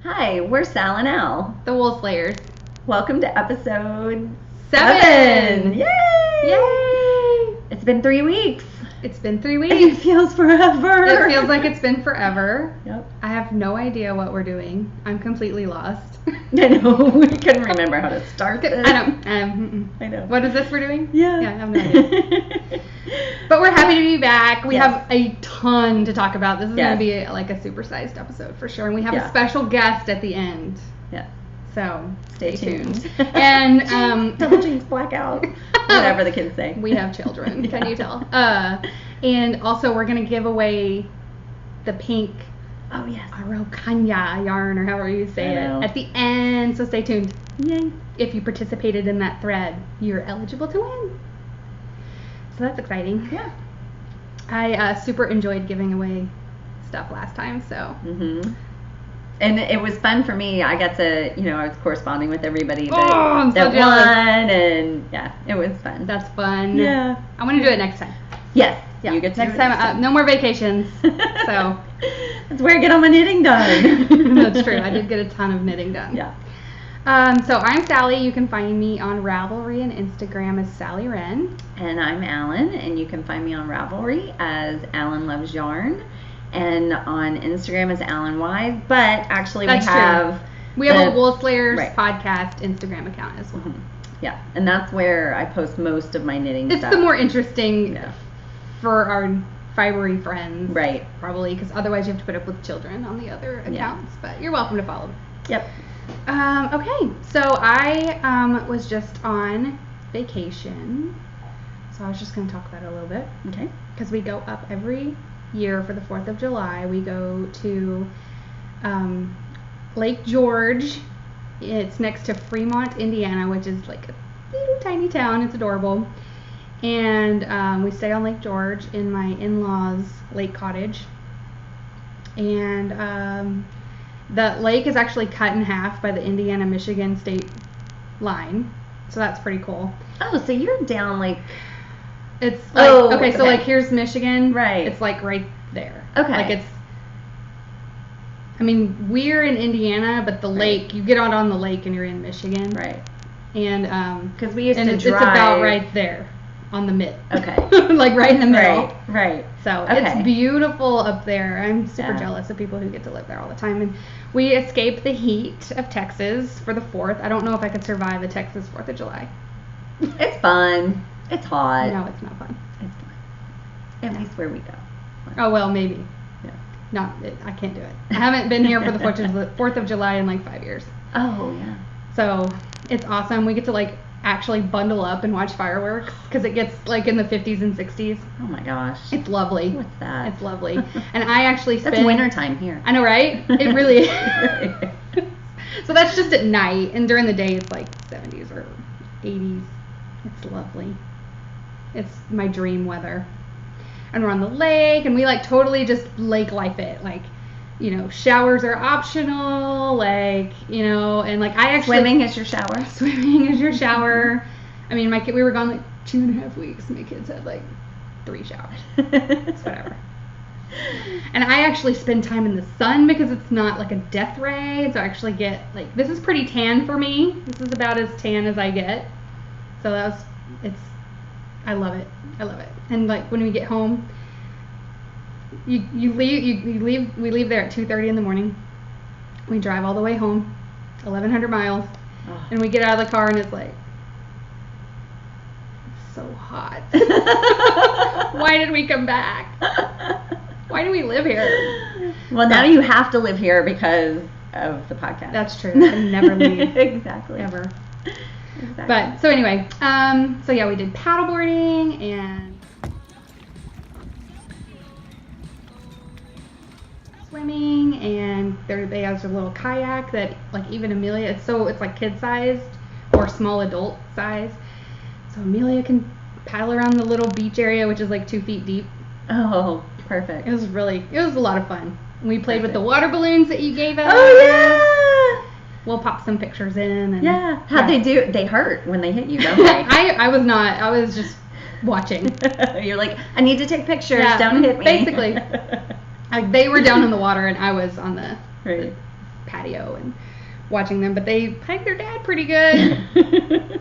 Hi, we're Sal and Al, the Wool Slayers. Welcome to episode 7! Yay! Yay! It's been 3 weeks. It's been 3 weeks. It feels forever. It feels like it's been forever. Yep. I have no idea what we're doing. I'm completely lost. I know. We couldn't remember how to start this. I know. What is this we're doing? Yeah. I have no idea. But we're happy to be back. We have a ton to talk about. This is going to be like a supersized episode for sure. And we have a special guest at the end. Yeah. So stay tuned. And double jeans blackout. Whatever the kids say. We have children. Can you tell? And also we're going to give away the pink Araucana yarn, or however you say it, at the end. So stay tuned. Yay. If you participated in that thread, you're eligible to win. So that's exciting. Yeah. I super enjoyed giving away stuff last time, so. Mm-hmm. And it was fun for me. I got to, I was corresponding with everybody that, I'm so that jealous. won, and it was fun. That's fun. Yeah. I want to do it next time. Yes. Yeah. You get to next time. No more vacations. So. That's where I get all my knitting done. That's true. I did get a ton of knitting done. Yeah. So I'm Sallie. You can find me on Ravelry and Instagram as Salliewren. And I'm Alan, and you can find me on Ravelry as Allynlovesyarn, and on Instagram as Alan Wise. But actually, we have a Wool Slayers podcast Instagram account as well. Mm-hmm. Yeah, and that's where I post most of my knitting stuff. It's the more interesting for our Fibre friends, right? Probably, because otherwise you have to put up with children on the other accounts. But you're welcome to follow. Yep. Okay, so I was just on vacation, so I was just going to talk about it a little bit. Okay. Because we go up every year for the 4th of July. We go to Lake George. It's next to Fremont, Indiana, which is like a little tiny town. It's adorable. And we stay on Lake George in my in-laws' lake cottage. And the lake is actually cut in half by the Indiana-Michigan state line. So that's pretty cool. Oh, so you're down like... It's like, so like here's Michigan. Right. It's like right there. Okay. Like we're in Indiana, but the lake, you get on the lake and you're in Michigan. Right. And because we used to drive. It's about right there on the mid. Okay. Like right in the middle. Right. So it's beautiful up there. I'm super jealous of people who get to live there all the time. And we escape the heat of Texas for the 4th. I don't know if I could survive a Texas 4th of July. It's fun. It's hot. No, it's not fun. It's fun. At least where we go. Oh, well, maybe. Yeah. I can't do it. I haven't been here for the 4th of July in like 5 years. Oh, yeah. So it's awesome. We get to like actually bundle up and watch fireworks because it gets like in the 50s and 60s. Oh my gosh. It's lovely. What's that? It's lovely. And I actually spend... That's wintertime here. I know, right? It really is. So that's just at night. And during the day it's like 70s or 80s. It's lovely. It's my dream weather. And we're on the lake, and we like totally just lake life it. Like, showers are optional, like, and like I actually... Swimming is your shower? Swimming is your shower. I mean, we were gone like 2.5 weeks. My kids had like 3 showers. It's whatever. And I actually spend time in the sun because it's not like a death ray. So I actually get like, this is pretty tan for me. This is about as tan as I get. So I love it. I love it. And like when we get home, we leave there at 2:30 in the morning. We drive all the way home, 1,100 miles, and we get out of the car and it's like, it's so hot. Why did we come back? Why do we live here? Well, now you have to live here because of the podcast. That's true. I can never leave. Exactly. Ever. Exactly. But so anyway, we did paddleboarding and swimming, and they have a little kayak that like even Amelia, it's like kid sized or small adult size, so Amelia can paddle around the little beach area, which is like 2 feet deep. Oh, perfect. It was a lot of fun. We played with the water balloons that you gave us. Oh yeah. We'll pop some pictures in. And, How'd they do? They hurt when they hit you, don't they? I was not. I was just watching. You're like, I need to take pictures. Don't hit me. Basically. Like they were down in the water and I was on the patio and watching them, but they pegged their dad pretty good.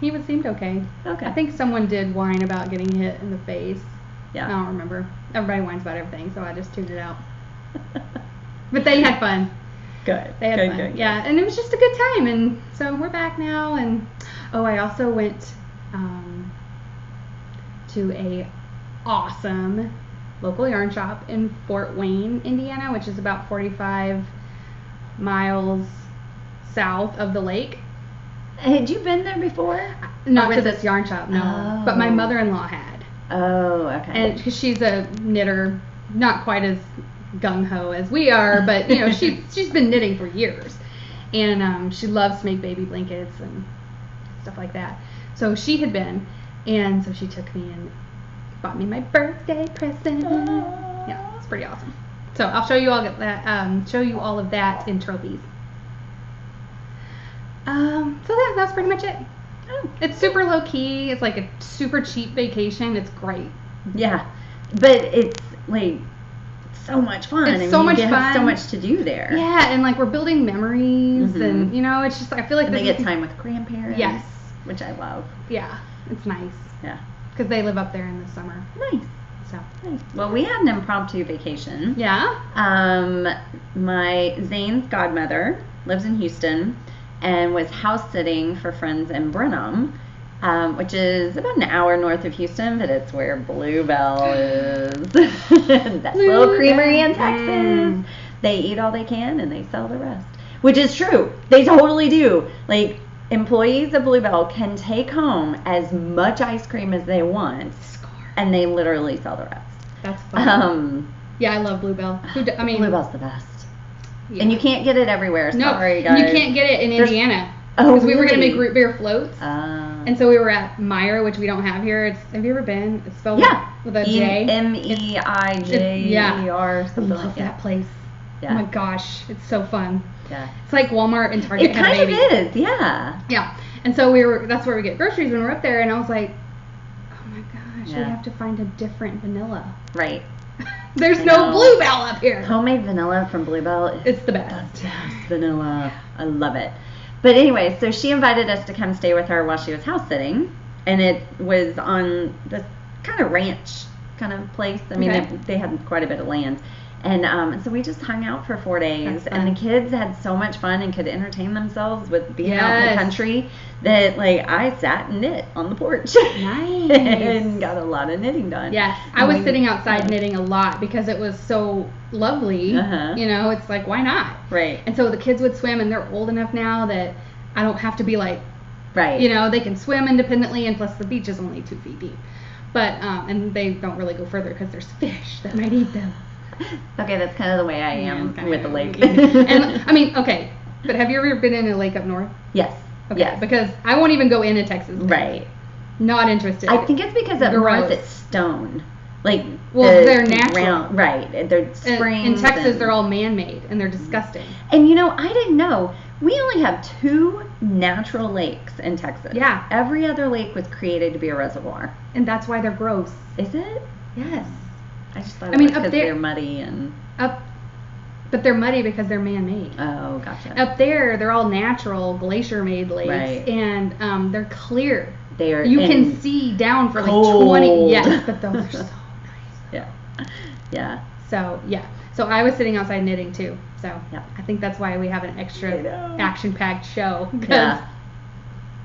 He seemed okay. Okay. I think someone did whine about getting hit in the face. Yeah. I don't remember. Everybody whines about everything, so I just tuned it out. But they had fun. Good. They had fun. Good. Yeah, and it was just a good time, and so we're back now. And I also went to a awesome local yarn shop in Fort Wayne, Indiana, which is about 45 miles south of the lake. Had you been there before? Not to this yarn shop, no. Oh. But my mother-in-law had. Oh, okay. And because she's a knitter, not quite as gung-ho as we are, but, you know, she's been knitting for years. And she loves to make baby blankets and stuff like that. So she had been, and so she took me and bought me my birthday present. Oh. Yeah, it's pretty awesome. So I'll show you all of that in trophies. So that's pretty much it. Oh. It's super low key. It's like a super cheap vacation. It's great. Yeah, but it's like so much fun. It's so much you have fun. so much to do there. Yeah, and like we're building memories, Mhm. and you know, it's just I feel like And this they get is, time with grandparents. Yes. Which I love. Yeah, it's nice Yeah. because they live up there in the summer. Nice. So Nice. Well, we had an impromptu vacation. yeah. My Zane's godmother lives in Houston and was house sitting for friends in Brenham, which is about an hour north of Houston, but it's where Bluebell is. That little creamery in Texas. They eat all they can and they sell the rest, which is true. They totally do. Like, employees of Bluebell can take home as much ice cream as they want, and they literally sell the rest. That's fun. Yeah, I love Bluebell. Bluebell's the best. Yeah. And you can't get it everywhere. No, Sorry, guys. you can't get it in Indiana. Oh, Because we were going to really? make root beer floats. And so we were at Meyer, which we don't have here. Have you ever been? It's spelled with a J. MEIJER, I something love like that that. place. Yeah. Oh my gosh, it's so fun. Yeah. It's like Walmart and Target It had a kind of baby. is, yeah. Yeah. And so that's where we get groceries when we're up there, and I was like, oh my gosh, we Yeah. have to find a different vanilla. Right. There's I no know. Bluebell up here. Homemade vanilla from Bluebell is It's the best. the best vanilla. I love it. But anyway, so she invited us to come stay with her while she was house sitting, and it was on this kind of ranch kind of place. I mean, Okay. they had quite a bit of land. And so we just hung out for 4 days, That's and the fun. kids had so much fun and could entertain themselves with being out in Yes. the country that, like, I sat and knit on the porch. Nice. And got a lot of knitting done. Yes, I was sitting outside knitting a lot because it was so lovely. Uh-huh. You know, it's like, why not? Right. And so the kids would swim, and they're old enough now that I don't have to be like, Right. you know, they can swim independently, and plus the beach is only 2 feet deep. But, and they don't really go further because there's fish that might eat them. Okay, that's kind of the way I am Yeah, with the lake. And, I mean, okay, but have you ever been in a lake up north? Yes. Okay, Yes. because I won't even go into Texas. Right. Not interested. I think it's because up Gross. north it's stone. Like, Well, they're natural. Right. They're springs. In Texas, and, they're all man-made, and they're disgusting. And you know, I didn't know. We only have 2 natural lakes in Texas. Yeah. Every other lake was created to be a reservoir. And that's why they're gross. Is it? Yes. I just thought I mean, it was up because there- they're muddy and... But they're muddy because they're man-made. Oh, gotcha. Up there, they're all natural, glacier-made lakes, Right. and they're clear. They are You in- can see down for like cold. 20. Yes, but those are so nice. Yeah. Yeah. So yeah. So I was sitting outside knitting too. So Yeah. I think that's why we have an I extra know. action-packed show. 'cause- Yeah.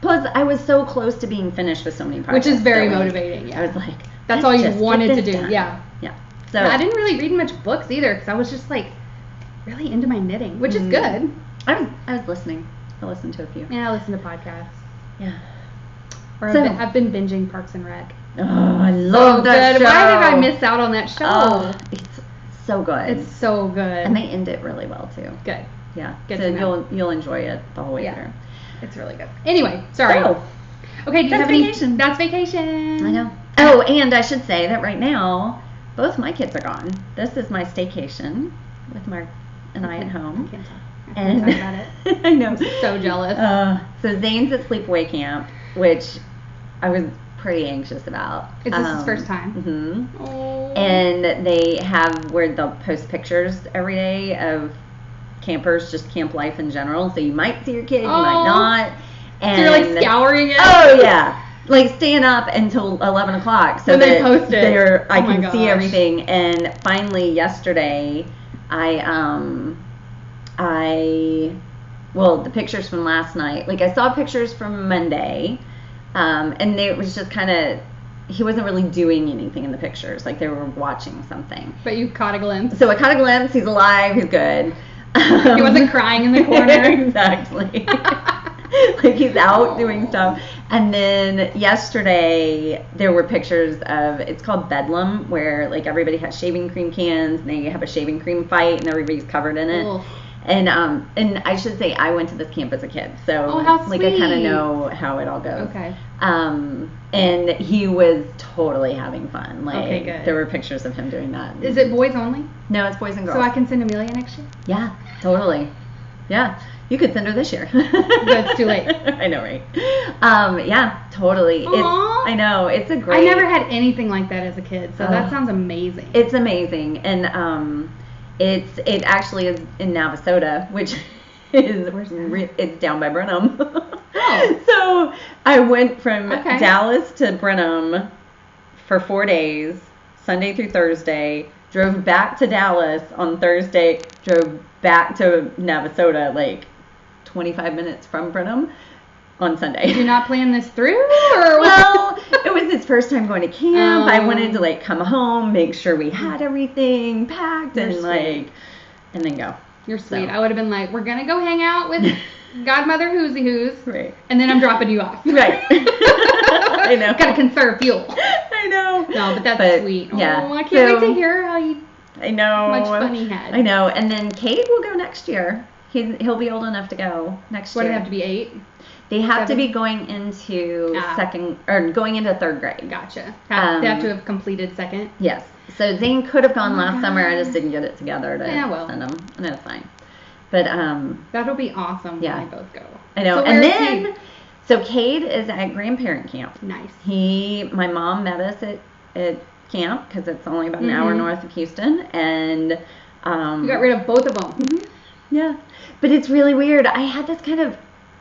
Plus, I was so close to being finished with so many projects. Which is very that, like, motivating. Yeah. I was like, That's let's all you just get wanted to this do, done. yeah. Yeah. So I didn't really read much books either because I was just like really into my knitting, which is good. I was listening. I listened to a few. Yeah, I listen to podcasts. Yeah. Or So- I've been binging Parks and Rec. Oh, I love that good. show. Why did I miss out on that show? Oh, it's so good. It's so good. and they end it really well too. good. Yeah. Good so to know. you'll enjoy it the whole way Yeah. through. It's really good. Anyway, sorry. So, Okay, do you That's have any? vacation. That's vacation. I know. Oh, and I should say that right now, both my kids are gone. This is my staycation with Mark and I at home. I can't talk. I can't talk about it. I know. I'm so jealous. So Zane's at sleepaway camp, which I was pretty anxious about. Is this his first time? Mm-hmm. Oh. And they have where they'll post pictures every day of campers, just camp life in general. So you might see your kid, you might not. And so you're like scouring it? Oh, yeah. Like staying up until 11 o'clock so when that they post it. I can see everything. And finally yesterday, the pictures from last night, like I saw pictures from Monday, and it was just kind of, he wasn't really doing anything in the pictures, like they were watching something. But you caught a glimpse. So I caught a glimpse, he's alive, he's good. He wasn't crying in the corner. Exactly. Like he's out doing stuff. And then yesterday there were pictures of, it's called Bedlam, where like everybody has shaving cream cans and they have a shaving cream fight and everybody's covered in it. Ugh. And I should say I went to this camp as a kid, so how like sweet. I kind of know how it all goes. Okay. And he was totally having fun. Like Okay, good. there were pictures of him doing that. Is it boys only? No, it's boys and girls. So I can send Amelia next year? Yeah, totally. Yeah, you could send her this year. But it's too late. I know, right? Yeah, totally. Aww. I know, it's a great. I never had anything like that as a kid, so that sounds amazing. It's amazing, and it actually is in Navasota, which is it's down by Brenham. Oh. So I went from Dallas to Brenham for 4 days, Sunday through Thursday. Drove back to Dallas on Thursday. Drove back to Navasota, like 25 minutes from Brenham, on Sunday. Did you not plan this through, or well, it was his first time going to camp. I wanted to like come home, make sure we had everything packed, and like, and then go. You're sweet. So. I would have been like, we're gonna go hang out with Godmother Whoosy Whoos, right? And then I'm dropping you off, right? I know. Gotta conserve fuel. I know. No, but that's sweet. Yeah. Oh, I can't wait to hear how you. I know. Much fun he had. I know. And then Cade will go next year. He'll be old enough to go next year. What, do they have to be 8? They have to be going into going into 3rd grade. Gotcha. They have to have completed 2nd. Yes. So Zane could have gone last summer. I just didn't get it together to send him. And that's fine. But that'll be awesome when they both go. I know. So and then so Cade is at grandparent camp. Nice. My mom met us at camp because it's only about an hour north of Houston, and you got rid of both of them. Mm-hmm. Yeah. But it's really weird. I had this kind of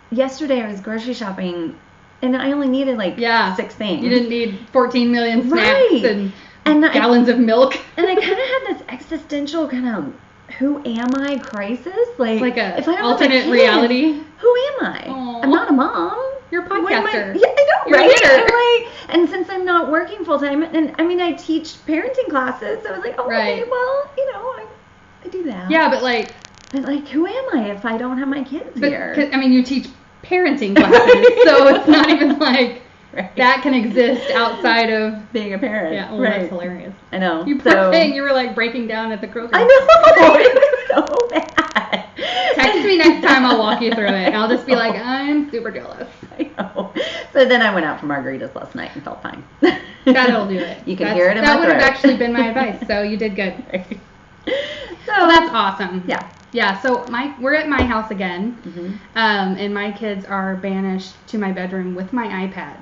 yesterday. I was grocery shopping, and I only needed like 6 things. You didn't need 14 million snacks and gallons of milk. And I kind of had this existential kind of who am I crisis. Like a if I don't alternate have a kid, reality. Who am I? Aww. I'm not a mom. You're a podcaster. Yeah, I know, You're right? And since I'm not working full time, and I mean I teach parenting classes, so I was like, okay, well, I do that. Yeah, but like who am I if I don't have my kids here? I mean, you teach parenting classes, so it's not even like that can exist outside of being a parent. Yeah, that's hilarious. I know. You poor thing, you were like breaking down at the Kroger. I know. It was so bad. Text me next time, I'll walk you through it, and I'll just be like, I'm super jealous. I know. So then I went out for margaritas last night and felt fine. That'll do it. You can hear it in my throat. That would have actually been my advice, so you did good. So that's awesome. Yeah. Yeah, so we're at my house again, and my kids are banished to my bedroom with my iPad.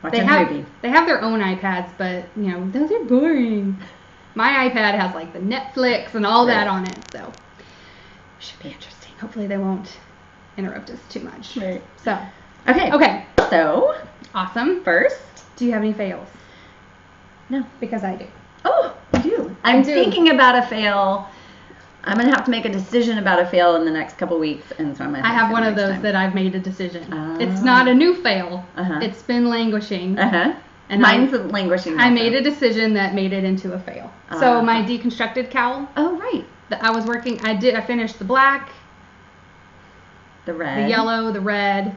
Watch a movie. They have their own iPads, but, those are boring. My iPad has, like, the Netflix and all that on it, so should be interesting. Hopefully they won't interrupt us too much. Right. So. Okay. So. Awesome. First. Do you have any fails? No. Because I do. Oh, you do. I'm thinking about a fail. I'm going to have to make a decision about a fail in the next couple weeks, and so I have one of those that I've made a decision. It's not a new fail. It's been languishing. And mine's languishing. I made a decision that made it into a fail. So my deconstructed cowl. Oh, right. I was working. I finished the black, the red, the yellow, the red,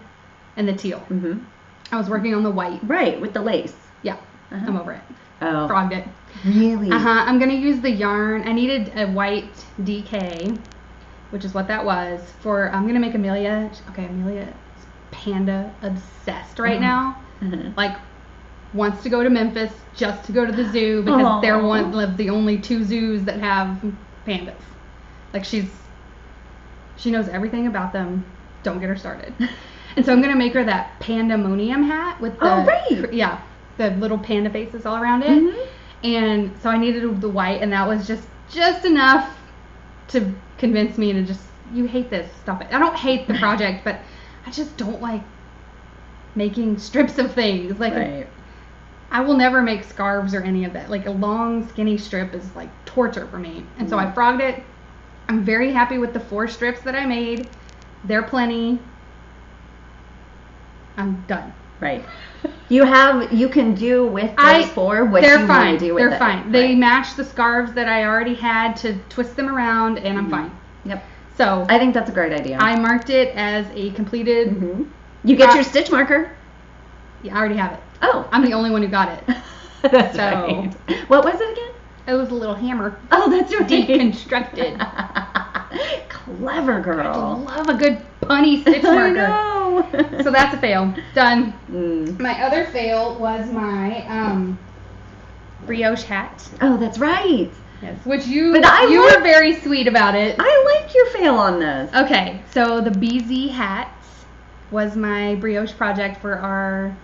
and the teal. Mm-hmm. I was working on the white. Right, with the lace. Yeah. I'm over it. Oh. Frogged it. Really? I'm going to use the yarn. I needed a white DK, which is what that was, I'm going to make Amelia. Okay, Amelia's Panda obsessed right now. Like, wants to go to Memphis just to go to the zoo because they're one of the only 2 zoos that have pandas. Like, she knows everything about them. Don't get her started. And so I'm going to make her that Pandamonium hat with the the little panda faces all around it. And so I needed the white, and that was just enough to convince me to just, you hate this, stop it. I don't hate the project, but I just don't like making strips of things. Like, Right. I will never make scarves or any of that. Like, a long, skinny strip is like torture for me. And so I frogged it. I'm very happy with the 4 strips that I made. They're plenty. I'm done. Right. You can do with those 4 what you want to do with it. They're fine. They match the scarves that I already had to twist them around, and I'm fine. Yep. So I think that's a great idea. I marked it as a completed. You get your stitch marker. Yeah, I already have it. Oh. I'm the only one who got it. That's right. What was it again? It was a little hammer. Oh, that's right. Deconstructed. Clever girl. I love a good punny stitch marker. I know. So that's a fail. Done. My other fail was my brioche hat. Oh, that's right. Yes, which you But you were very sweet about it. I like your fail on this. Okay, so the BZ hat was my brioche project for our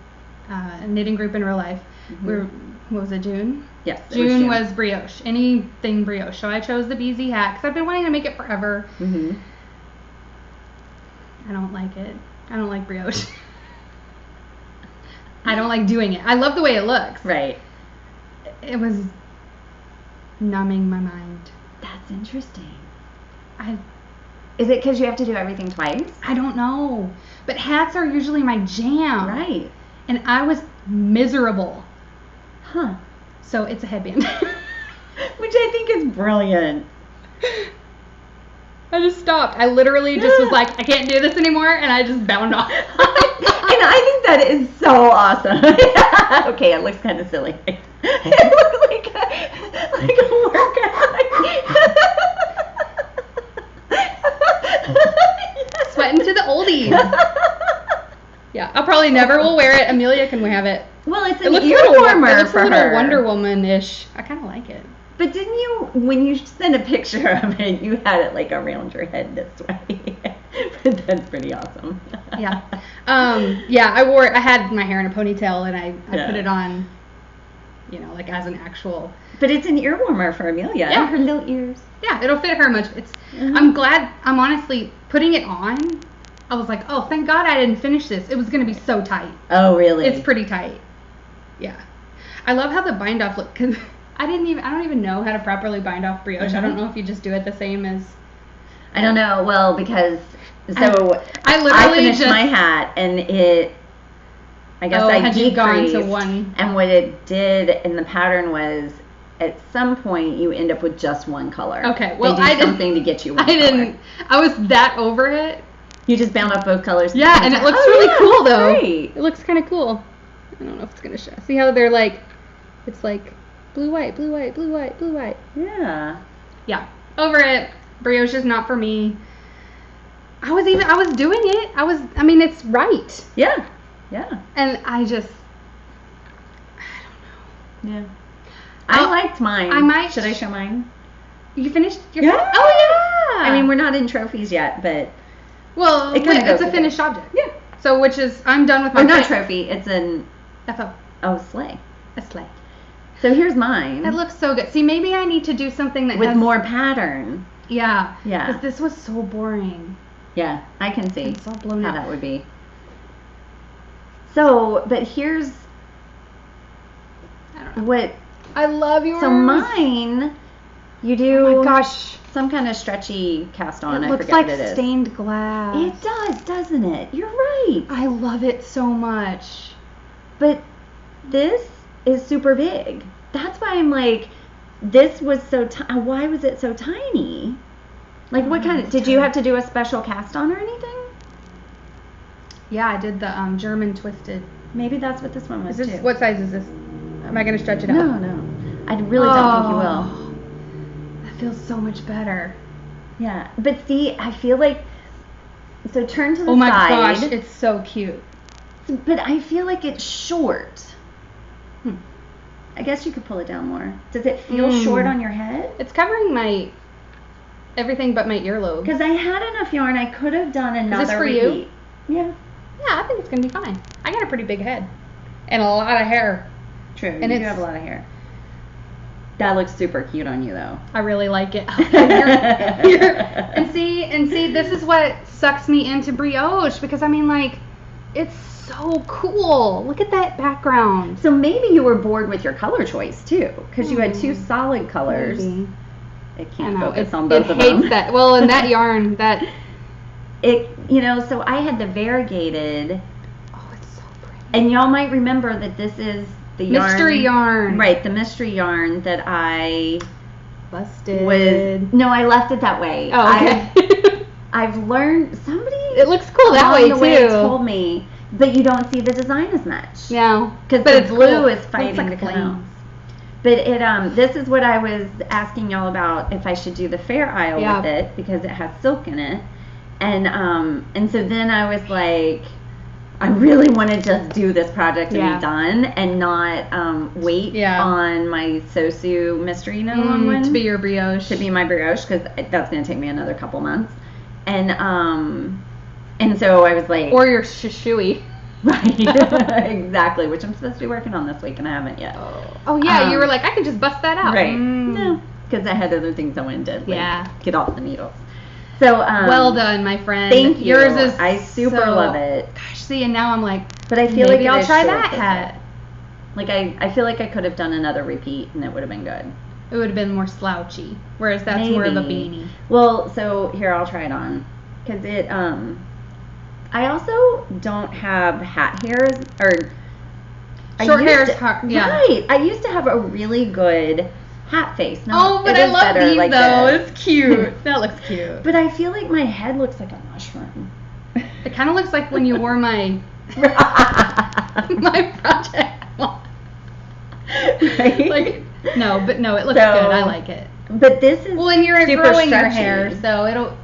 knitting group in real life. What was it, June? Yes. June was brioche. Anything brioche. So I chose the BZ hat because I've been wanting to make it forever. I don't like it. I don't like brioche. I don't like doing it. I love the way it looks. Right. It was numbing my mind. That's interesting. Is it because you have to do everything twice? I don't know. But hats are usually my jam. Right. And I was miserable. Huh. So it's a headband. Which I think is brilliant. I just stopped. I literally just was like, I can't do this anymore, and I just bound off. And I think that is so awesome. Okay, it looks kind of silly. It looks like a workout. Sweatin to the oldies. Yeah, I probably never will wear it. Amelia can have it. Well, it's It an looks ear warmer it looks for a little her. Wonder Woman-ish. I kind of like it. But didn't you, when you sent a picture of it, you had it like around your head this way. But that's pretty awesome. Yeah. Yeah, I had my hair in a ponytail, and I put it on, like as an actual. But it's an ear warmer for Amelia. Yeah. Her little ears. Yeah, it'll fit her much. I'm glad. I'm honestly putting it on. I was like, oh, thank God I didn't finish this. It was going to be so tight. Oh, really? It's pretty tight. Yeah. I love how the bind off look, because I don't even know how to properly bind off brioche. I don't know if you just do it the same as. I don't know. Well, because I literally finished my hat, and I guess I had you gone decreased, to one. and what it did in the pattern was, at some point you end up with just one color. Okay, well, they do something to get you one color. I was that over it. You just bound off both colors. Yeah, and it looks really cool though. Great. It looks kind of cool. I don't know if it's gonna show. See how they're like, it's like blue, white, blue, white, blue, white, blue, white. Yeah. Yeah. Over it. Brioche is not for me. I was doing it. I mean, it's right. Yeah. Yeah. And I don't know. Yeah. I liked mine. I might. Should I show mine? You finished your Yeah. Oh, yeah. I mean, we're not in trophies yet, but. Well, it's a finished object. Yeah. So, I'm done with my. Oh, not trophy. It's an. FO. Oh, sleigh. A sleigh. So here's mine. That looks so good. See, maybe I need to do something that with has more pattern. Yeah. Yeah. Because this was so boring. Yeah, I can see It's all blown how out. that would be. So, but here's I don't know. what. I love yours. So mine, you do. Oh my gosh. Some kind of stretchy cast on. It I looks forget like what it is. stained glass. It does, doesn't it? You're right. I love it so much. But this is super big. That's why I'm like, this was so why was it so tiny? Like, what kind of, did you have to do a special cast on or anything? Yeah, I did the German twisted. Maybe that's what this one was Is this, too. what size is this? Am I going to stretch it out? No. I really don't think you will. That feels so much better. Yeah, but see, I feel like, so turn to the side. Oh my gosh, it's so cute. But I feel like it's short. I guess you could pull it down more. Does it feel short on your head? It's covering my everything but my earlobe. Because I had enough yarn, I could have done another Is this for repeat. you? Yeah. Yeah, I think it's gonna be fine. I got a pretty big head and a lot of hair. True. And you do have a lot of hair. That looks super cute on you, though. I really like it. You're sucks me into brioche because I mean, like, it's so cool. Look at that background. So maybe you were bored with your color choice too, because you had 2 solid colors. Maybe. It can't focus on both of them. It hates that. Well, in that yarn, that it, you know, so I had the variegated. Oh, it's so pretty. And y'all might remember that this is the yarn. Mystery yarn. Right, the mystery yarn that I busted. No, I left it that way. Oh, okay. I've learned, somebody It looks cool that way along the way told me that you don't see the design as much. No. Because the blue is fighting to come out. But it this is what I was asking y'all about, if I should do the Fair Isle with it, because it has silk in it. And so then I was like, I really want to just do this project and be done, and not wait on my Sosu mystery no one to be your brioche. To be my brioche, because that's going to take me another couple months. And so I was like, or your shishui. Right, exactly, which I'm supposed to be working on this week and I haven't yet. Oh yeah, you were like, I could just bust that out. Right. No, because I had other things I went and did. Like get off the needles. So well done, my friend. Thank you. Yours is I super love it. Gosh, see, and now I'm like, but I feel like I'll try that hat. Like I feel like I could have done another repeat and it would have been good. It would have been more slouchy, whereas that's more of a beanie. Well, so here, I'll try it on, because it I also don't have hat hairs, or short hair is hard. Yeah. Right. I used to have a really good hat face. No, but I love these like though. It's cute. That looks cute. But I feel like my head looks like a mushroom. It kind of looks like when you wore my my project. Right? Like no, it looks good. I like it. But this is and you're super growing stretchy. your hair, so it'll.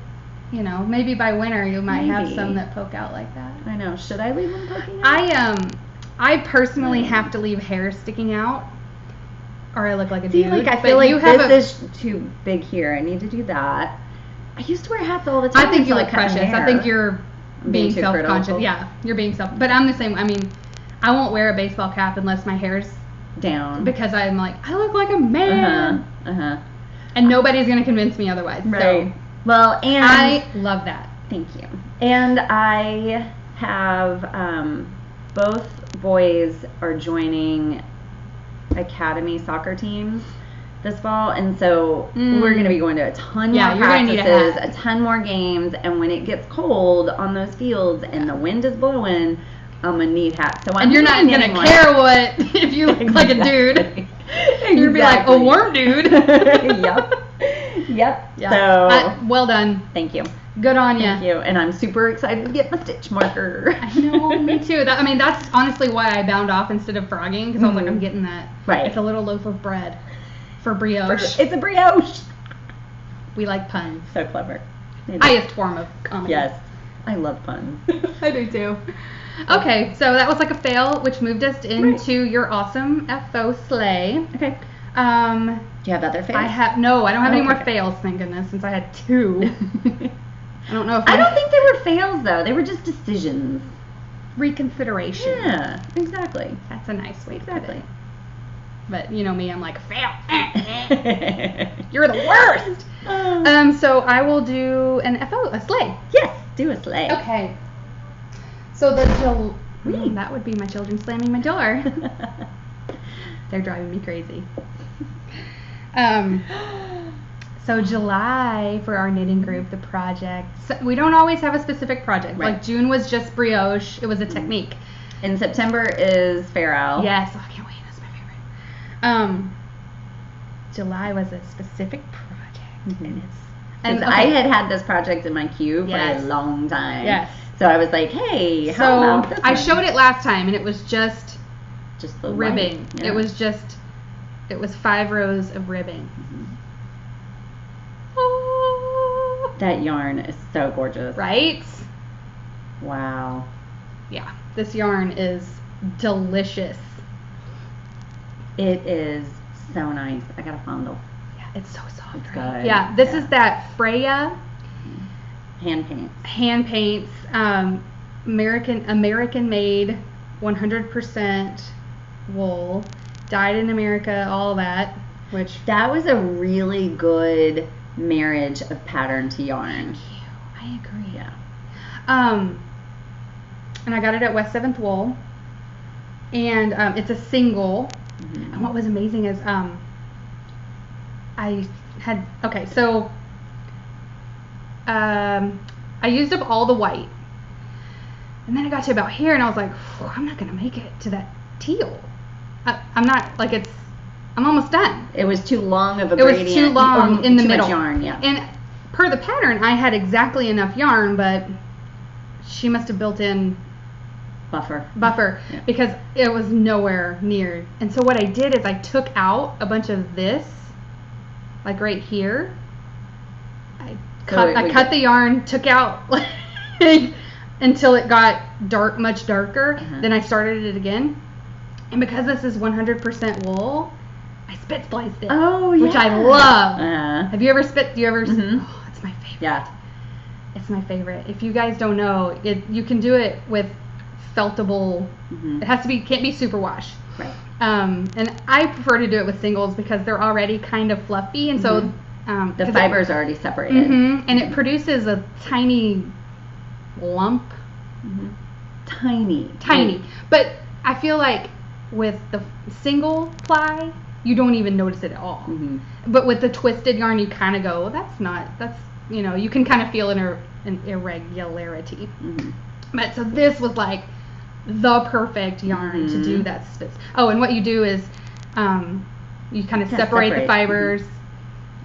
You know, maybe by winter you might have some that poke out like that. I know. Should I leave them poking out? I personally have to leave hair sticking out, or I look like a dude. Like I feel like this is too big here. I need to do that. I used to wear hats all the time. I think you look precious. I think you're being self-conscious. critical. Yeah, you're being But I'm the same. I mean, I won't wear a baseball cap unless my hair's down, because I'm like, I look like a man. And nobody's gonna convince me otherwise. Right. So. Well, and I love that. Thank you. And I have both boys are joining academy soccer teams this fall, and so we're going to be going to a ton more practices, a ton more games, and when it gets cold on those fields and the wind is blowing, I'm gonna need hats. So and you're not gonna care what if you look like a dude. Exactly. You're gonna be like a warm dude. Yep. So well done. Thank you. Good on you. Thank you. And I'm super excited to get my stitch marker. I know, me too. That's honestly why I bound off instead of frogging, because I was like, I'm getting that. Right. It's a little loaf of bread for brioche. It's a brioche. We like puns. So clever. Highest form of comedy. Yes. I love puns. I do too. Okay, so that was like a fail, which moved us into your awesome FO sleigh. Okay. Do you have other fails? I don't have any more fails, thank goodness, since I had 2. I don't know if I don't think they were fails though. They were just decisions. Reconsideration. Yeah, exactly. That's a nice way to put it. But you know me, I'm like, fail. You're the worst. So I will do a sleigh. Yes, do a sleigh. Okay. So that would be my children slamming my door. They're driving me crazy. So July for our knitting group, the project. So we don't always have a specific project. Right. Like June was just brioche. It was a technique. And September is Fair Isle. Yes, I can't wait. That's my favorite. July was a specific project, and I had this project in my queue for a long time. Yes. So I was like, hey, how about this I showed it last time, and it was just the ribbing. Yeah. It was 5 rows of ribbing. That yarn is so gorgeous. Right? Wow. Yeah, this yarn is delicious. It is so nice. I got a fondle. Yeah, it's so soft. It's right? good. Yeah, this is that Freya hand paints. American made, 100% wool, dyed in America, all that. Which that was a really good marriage of pattern to yarn. Thank you. I agree. Yeah. And I got it at West 7th Wool. And it's a single. Mm-hmm. And what was amazing is I used up all the white. And then I got to about here and I was like, I'm not going to make it to that teal. I'm not, like, I'm almost done. It was too long of a gradient. It was too long in the middle. Too much yarn, yeah. And per the pattern, I had exactly enough yarn, but she must have built in buffer, yeah. Because it was nowhere near. And so what I did is I took out a bunch of this, like right here. I cut the yarn, took out until it got much darker. Uh-huh. Then I started it again. And because this is 100% wool, I spit spliced it. Oh, yeah. Which I love. Uh-huh. Have you ever spit? Do you ever? Mm-hmm. Oh, it's my favorite. Yeah. It's my favorite. If you guys don't know, you can do it with feltable. Mm-hmm. It can't be superwash. Right. And I prefer to do it with singles because they're already kind of fluffy, and mm-hmm. so the fiber's already separated. Mm-hmm, and it produces a tiny lump. Mm-hmm. Tiny. Mm-hmm. But I feel like with the single ply, you don't even notice it at all. Mm-hmm. But with the twisted yarn, you kind of go, you can kind of feel an irregularity. Mm-hmm. But so this was like the perfect yarn to do that spit. Oh, and what you do is you kind of separate the fibers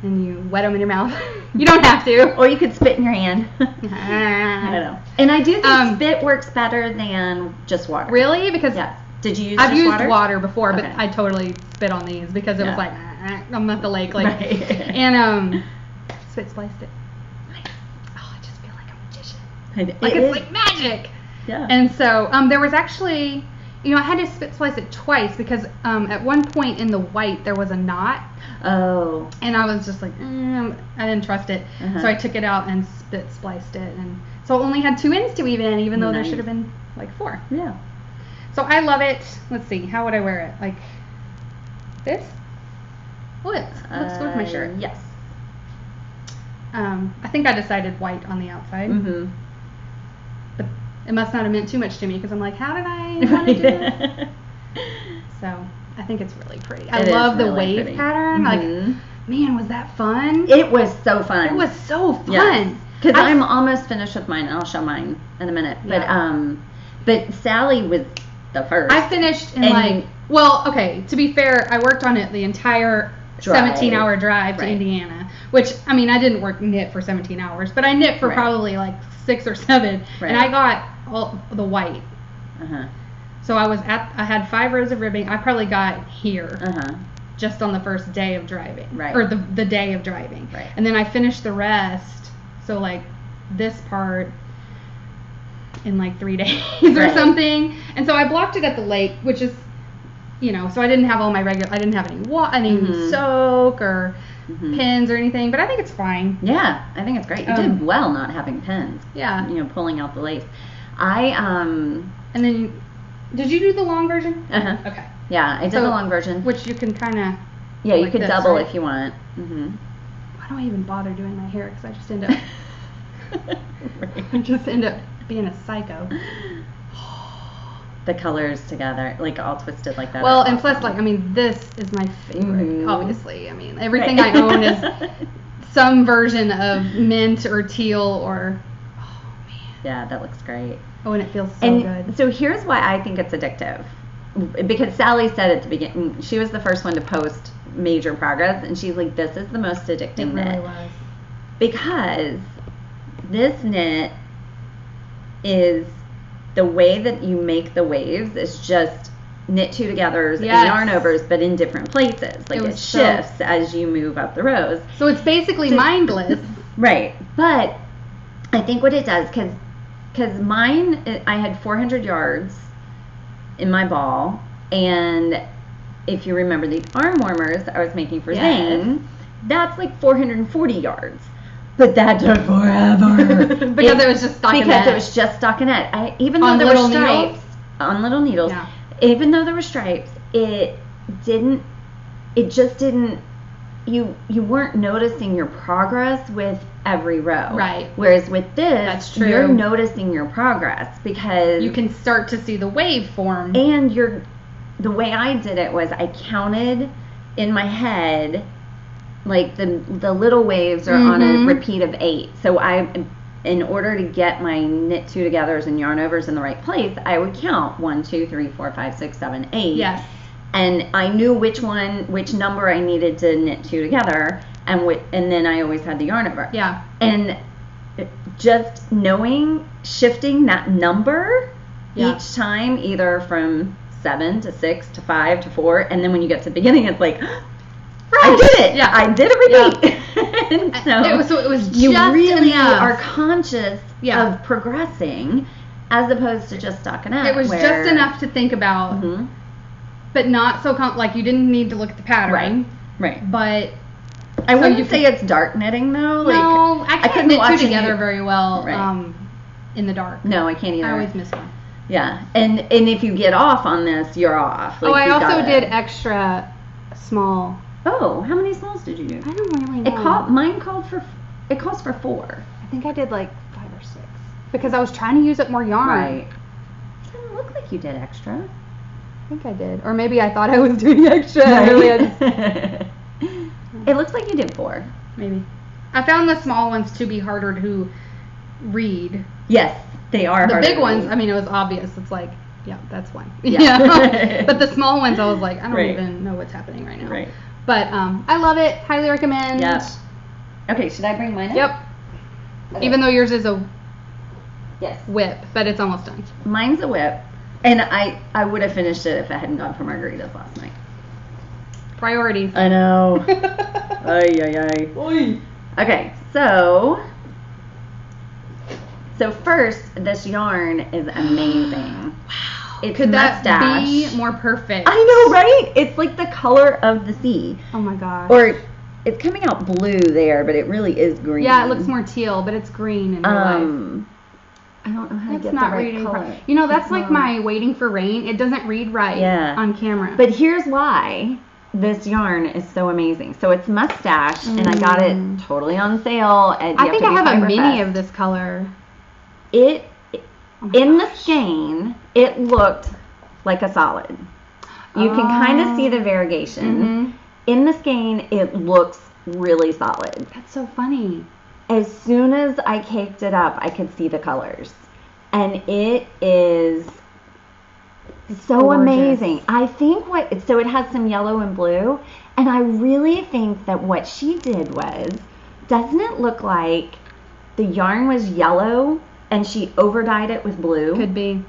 and you wet them in your mouth. You don't have to. Or you could spit in your hand. I don't know. And I do think spit works better than just water. Really? Because yes. Did you use I've used water? Water before, okay. but I totally spit on these because it was like, I'm at the lake. Like, right. And spit spliced it. Nice. Oh, I just feel like a magician. It's like magic. Yeah. And so there was actually, I had to spit splice it twice because at one point in the white there was a knot. Oh. And I was just like, I didn't trust it. Uh-huh. So I took it out and spit spliced it. And so it only had 2 ends to weave in, even though there should have been like 4. Yeah. So I love it. Let's see. How would I wear it? Like this? Well, it looks good with my shirt. Yes. I think I decided white on the outside. Mm-hmm. But it must not have meant too much to me because I'm like, how did I want to do this? So I think it's really pretty. I love the wave pretty. Pattern. Mm-hmm. Like, man, was that fun? It was so fun. It was so fun. Yes. Because I'm almost finished with mine. I'll show mine in a minute. But Sallie was the first. I finished in to be fair, I worked on it the entire 17-hour drive to Indiana, which, I mean, I didn't knit for 17 hours, but I knit for probably like 6 or 7, and I got all the white. Uh-huh. So I had 5 rows of ribbing. I probably got here just on the first day of driving, or the day of driving. Right. And then I finished the rest, so like this part in like 3 days or something. And so I blocked it at the lake, which is, so I didn't have all my I didn't have any soak or pins or anything, but I think it's fine. Yeah, I think it's great. You did well not having pins. Yeah. Pulling out the lace. And then, did you do the long version? Uh-huh. Okay. Yeah, I did the long version. Which you can kind of... Yeah, you could double if you want. Mm-hmm. Why do I even bother doing my hair? Because I just end up... being a psycho. The colors together, like all twisted like that. Well, and plus, like, I mean, this is my favorite, obviously. I mean, everything I own is some version of mint or teal or, oh, man. Yeah, that looks great. Oh, and it feels so good. So here's why I think it's addictive. Because Sallie said at the beginning, she was the first one to post major progress, and she's like, this is the most addicting knit. It really was. Because this knit is the way that you make the waves is just knit 2 togethers and yarn overs, but in different places. Like it shifts as you move up the rows. So it's basically mindless. Right. But I think what it does, because mine, I had 400 yards in my ball, and if you remember the arm warmers I was making for Zane, that's like 440 yards. But that took forever. Because it was just stockinette. Because it was just stockinette. Even though there were stripes on little needles, even though there were stripes, it just didn't you weren't noticing your progress with every row. Right. Whereas with this, That's true. you're noticing your progress because you can start to see the waveform. And the way I did it was I counted in my head, like the little waves are on a repeat of 8. So in order to get my knit 2 togethers and yarn overs in the right place, I would count 1, 2, 3, 4, 5, 6, 7, 8. Yes. And I knew which number I needed to knit 2 together, and then I always had the yarn over. Yeah. And just shifting that number each time, either from 7 to 6 to 5 to 4, and then when you get to the beginning, it's like, I did it. Yeah. I did a repeat. And so it was just you really enough. are conscious of progressing, as opposed to just stocking up. It was just enough to think about, but not so like you didn't need to look at the pattern. Right. But I wouldn't say it's dark knitting though. No, like, I can't knit 2 together very well in the dark. No, I can't either. I always miss one. Yeah, and if you get off on this, you're off. Like, I also did extra small. Oh, how many smalls did you do? I don't really know. Mine calls for 4. I think I did like 5 or 6 because I was trying to use up more yarn. Right. It doesn't look like you did extra. I think I did, or maybe I thought I was doing extra. It looks like you did 4. Maybe. I found the small ones to be harder to read. Yes, they are. The big ones, I mean, it was obvious. It's like, yeah, that's one. Yeah. But the small ones, I was like, I don't even know what's happening right now. Right. But I love it. Highly recommend. Yep. Okay, should I bring mine up? Yep. Okay. Even though yours is a yes whip, but it's almost done. Mine's a whip, and I would have finished it if I hadn't gone for margaritas last night. Priorities. I know. Ay. Oy. Okay, so first, this yarn is amazing. Wow. It's Could mustache. that be more perfect? I know, right? It's like the color of the sea. Oh my gosh. Or it's coming out blue there, but it really is green. Yeah, it looks more teal, but it's green in real life. I don't know how to That's get not the right reading color. You know, that's like my waiting for rain. It doesn't read right on camera. But here's why this yarn is so amazing. So it's mustache, and I got it totally on sale. At I think I have a mini of this color. In the skein, it looked like a solid. You can kind of see the variegation. In the skein, it looks really solid. That's so funny. As soon as I caked it up, I could see the colors. And it is so gorgeous. amazing. I think so it has some yellow and blue, and I really think that what she did was, doesn't it look like the yarn was yellow and she overdyed it with blue? Could be.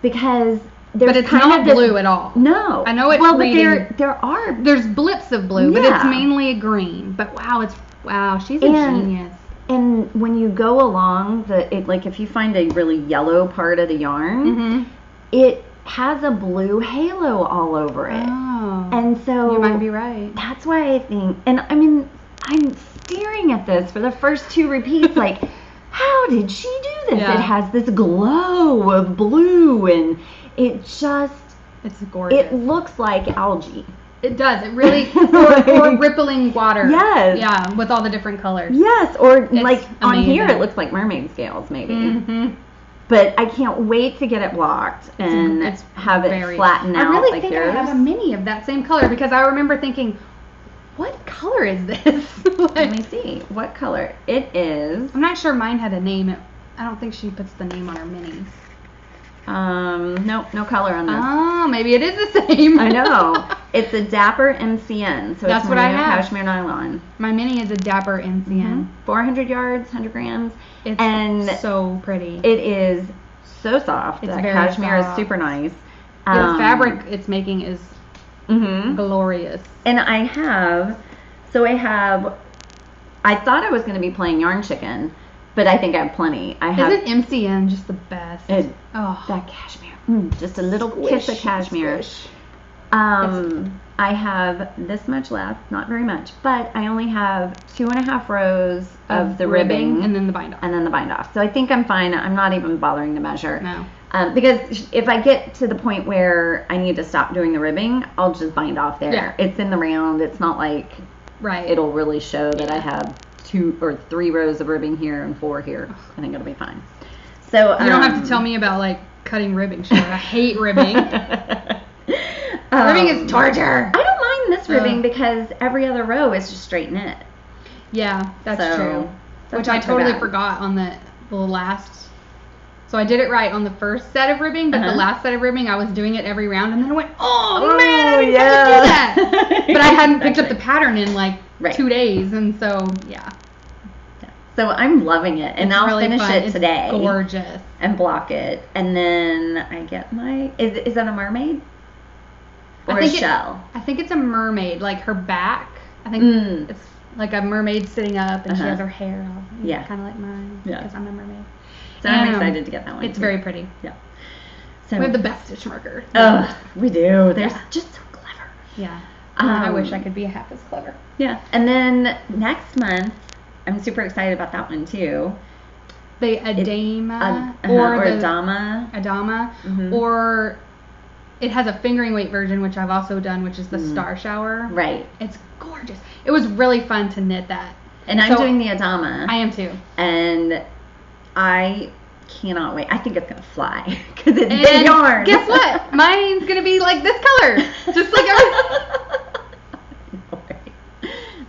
Because but it's not blue at all. No. I know it's reading. But there's blips of blue, but it's mainly green. But wow, she's a genius. And when you go along like if you find a really yellow part of the yarn, it has a blue halo all over it. Oh. And so you might be right. That's why I think, and I mean, I'm staring at this for the first 2 repeats like, how did she do this? Yeah. It has this glow of blue, and it's gorgeous. It looks like algae. It does. It really, or rippling water. Yes. Yeah, with all the different colors. Yes, or It's like on amazing. here it looks like mermaid scales maybe. But I can't wait to get it blocked and have it flatten out. I really like think yours. I have a mini of that same color because I remember thinking, what color is this? Let me see. What color? It is. I'm not sure mine had a name. I don't think she puts the name on her minis. No color on this. Oh, maybe it is the same. I know. It's a Dapper MCN. So that's it's what I Merino have. Cashmere Nylon. My mini is a Dapper MCN. 400 yards, 100 grams. It's so pretty. It is so soft. It's that very cashmere soft. is super nice. The fabric it's making is glorious. And I thought I was going to be playing Yarn Chicken, but I think I have plenty. Isn't MCN just the best? That cashmere. Just a little kiss of cashmere. Squish. I have this much left, not very much, but I only have 2.5 rows of the ribbing and then the bind off. So I think I'm fine. I'm not even bothering to measure. No. Because if I get to the point where I need to stop doing the ribbing, I'll just bind off there. Yeah. It's in the round. It's not like Right. it'll really show that I have 2 or 3 rows of ribbing here and 4 here. I think it'll be fine. So you don't have to tell me about like cutting ribbing short. I hate ribbing. Ribbing is torture. I don't mind this ribbing because every other row is just straight knit. Yeah, that's true. That's Which I not so totally bad. forgot on the last. So I did it right on the first set of ribbing, but the last set of ribbing I was doing it every round, and then I went, oh man, I didn't get to do that. But I hadn't picked up the pattern in like 2 days, and so yeah. So I'm loving it, and I'll really finish fun. it It's today. Gorgeous. And block it, and then I get my. Is that a mermaid? Or a shell? I think it's a mermaid. Like her back. I think it's like a mermaid sitting up, and she has her hair all. Yeah. Kind of like mine. Yeah. Because I'm a mermaid. So I'm excited to get that one. It's very pretty. Yeah. So we have the best stitch marker. Oh, we do. They're just so clever. Yeah. I wish I could be half as clever. Yeah. And then next month, I'm super excited about that one too. The Adama or Adama. Adama. Or it has a fingering weight version, which I've also done, which is the Star Shower. Right. It's gorgeous. It was really fun to knit that. And I'm doing the Adama. I am too. And I cannot wait. I think it's going to fly because it's big yarn. Guess what? Mine's going to be like this color. Just like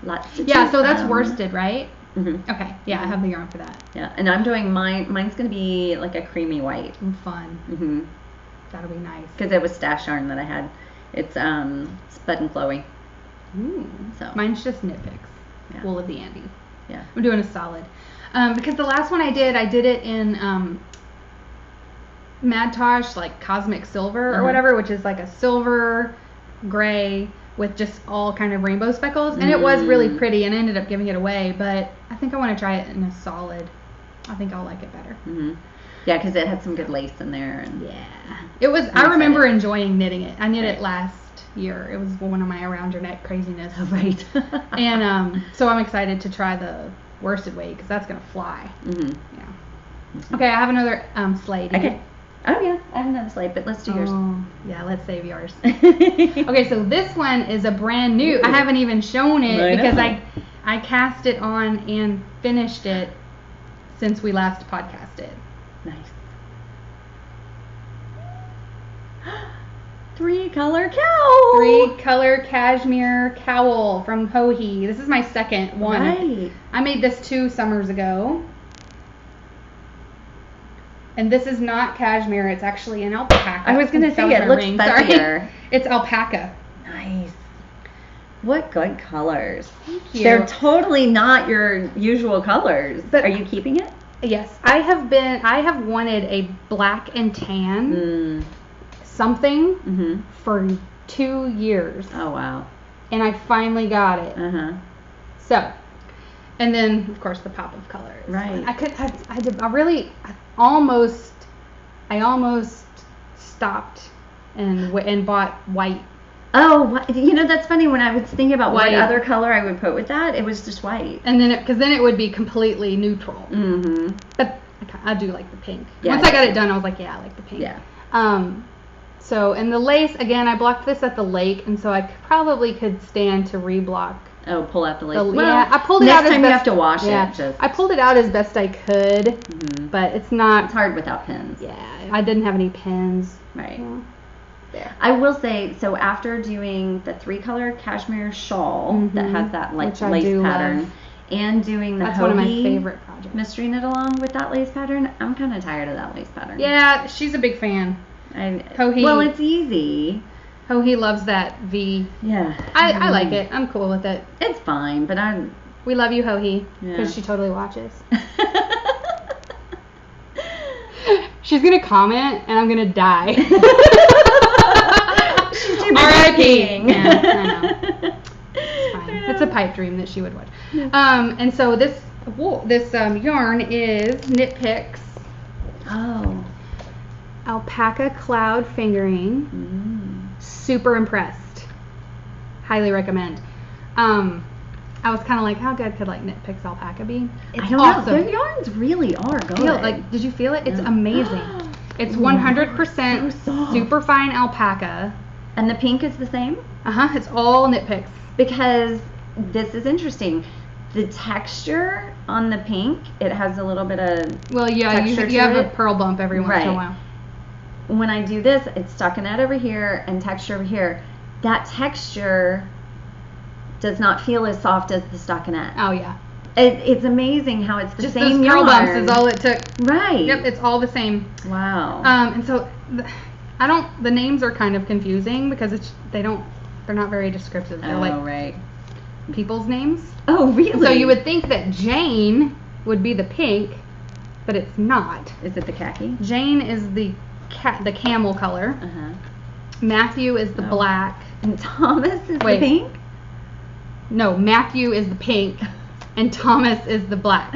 Lots to Yeah, so that's worsted, right? Mm-hmm. Okay. Yeah, I have the yarn for that. Yeah, and I'm doing mine. Mine's going to be like a creamy white. Fun. Mm-hmm. That'll be nice. Because it was stash yarn that I had. It's Spud and Chloe. Ooh. So mine's just knit picks. Yeah. Wool of the Andes. Yeah. I'm doing a solid. Because the last one I did it in Mad Tosh, like Cosmic Silver or whatever, which is like a silver gray with just all kind of rainbow speckles. And it was really pretty, and I ended up giving it away. But I think I want to try it in a solid. I think I'll like it better. Mm-hmm. Yeah, because it had some good lace in there. And yeah. It was. I remember enjoying knitting it. I knit it last year. It was one of my around your neck craziness. Oh, right. And so I'm excited to try the worsted weight because that's gonna fly. Mm-hmm. Yeah. Mm-hmm. Okay, I have another slate. Okay. Oh yeah, I have another slate, but let's do yours. Yeah, let's save yours. Okay, so this one is a brand new. I haven't even shown it because I cast it on and finished it since we last podcasted. Nice. 3-color cowl. 3-color cashmere cowl from Hohi. This is my second one. Right. I made this 2 summers ago. And this is not cashmere. It's actually an alpaca. I was going to say, it looks fuzzier. It's alpaca. Nice. What good colors. Thank you. They're totally not your usual colors. But are you keeping it? Yes. I have wanted a black and tan something for 2 years. Oh, wow. And I finally got it. Uh-huh. So, and then, of course, the pop of colors. Right. I almost stopped and bought white. Oh, that's funny. When I was thinking about White. what other color I would put with that, it was just white. And then, because then it would be completely neutral. Mm-hmm. But I do like the pink. Yeah, Once I got it done, I was like, yeah, I like the pink. Yeah. So, and the lace, again, I blocked this at the lake, and so I probably could stand to reblock. Oh, pull out the lace. Yeah, I pulled it out. Next time you have to wash it. I pulled it out as best I could, but it's not. It's hard without pins. Yeah, I didn't have any pins. Right. Yeah. There. I will say, so after doing the 3-color cashmere shawl that has that lace pattern, and doing the That's one of my favorite projects. mystery knit along with that lace pattern, I'm kind of tired of that lace pattern. Yeah, she's a big fan. Hohi. Well, it's easy. Hohi loves that V. Yeah. I like it. I'm cool with it. It's fine, but We love you, Hohi, because she totally watches. She's gonna comment, and I'm gonna die. She's too R.I.P. Yeah, I know. It's fine. It's a pipe dream that she would watch. And so this yarn is Knit Picks. Oh. Alpaca cloud fingering. Super impressed. Highly recommend. I was kind of like, how good could Knit Picks alpaca be? It's awesome. Their yarns really are good. Did you feel it? It's amazing. It's 100% super fine alpaca. And the pink is the same? It's all Knit Picks. Because this is interesting. The texture on the pink, it has a little bit of texture you have a pearl bump every once in a while. When I do this, it's stockinette over here and texture over here. That texture does not feel as soft as the stockinette. Oh yeah. It's amazing how it's the just same those yarn. pearl bumps is all it took. Right. Yep, it's all the same. Wow. And so the names are kind of confusing because they're not very descriptive. They're right. People's names. Oh, really? So you would think that Jane would be the pink, but it's not. Is it the khaki? Jane is the camel color. Uh-huh. Matthew is the black. And Thomas is the pink? No, Matthew is the pink and Thomas is the black.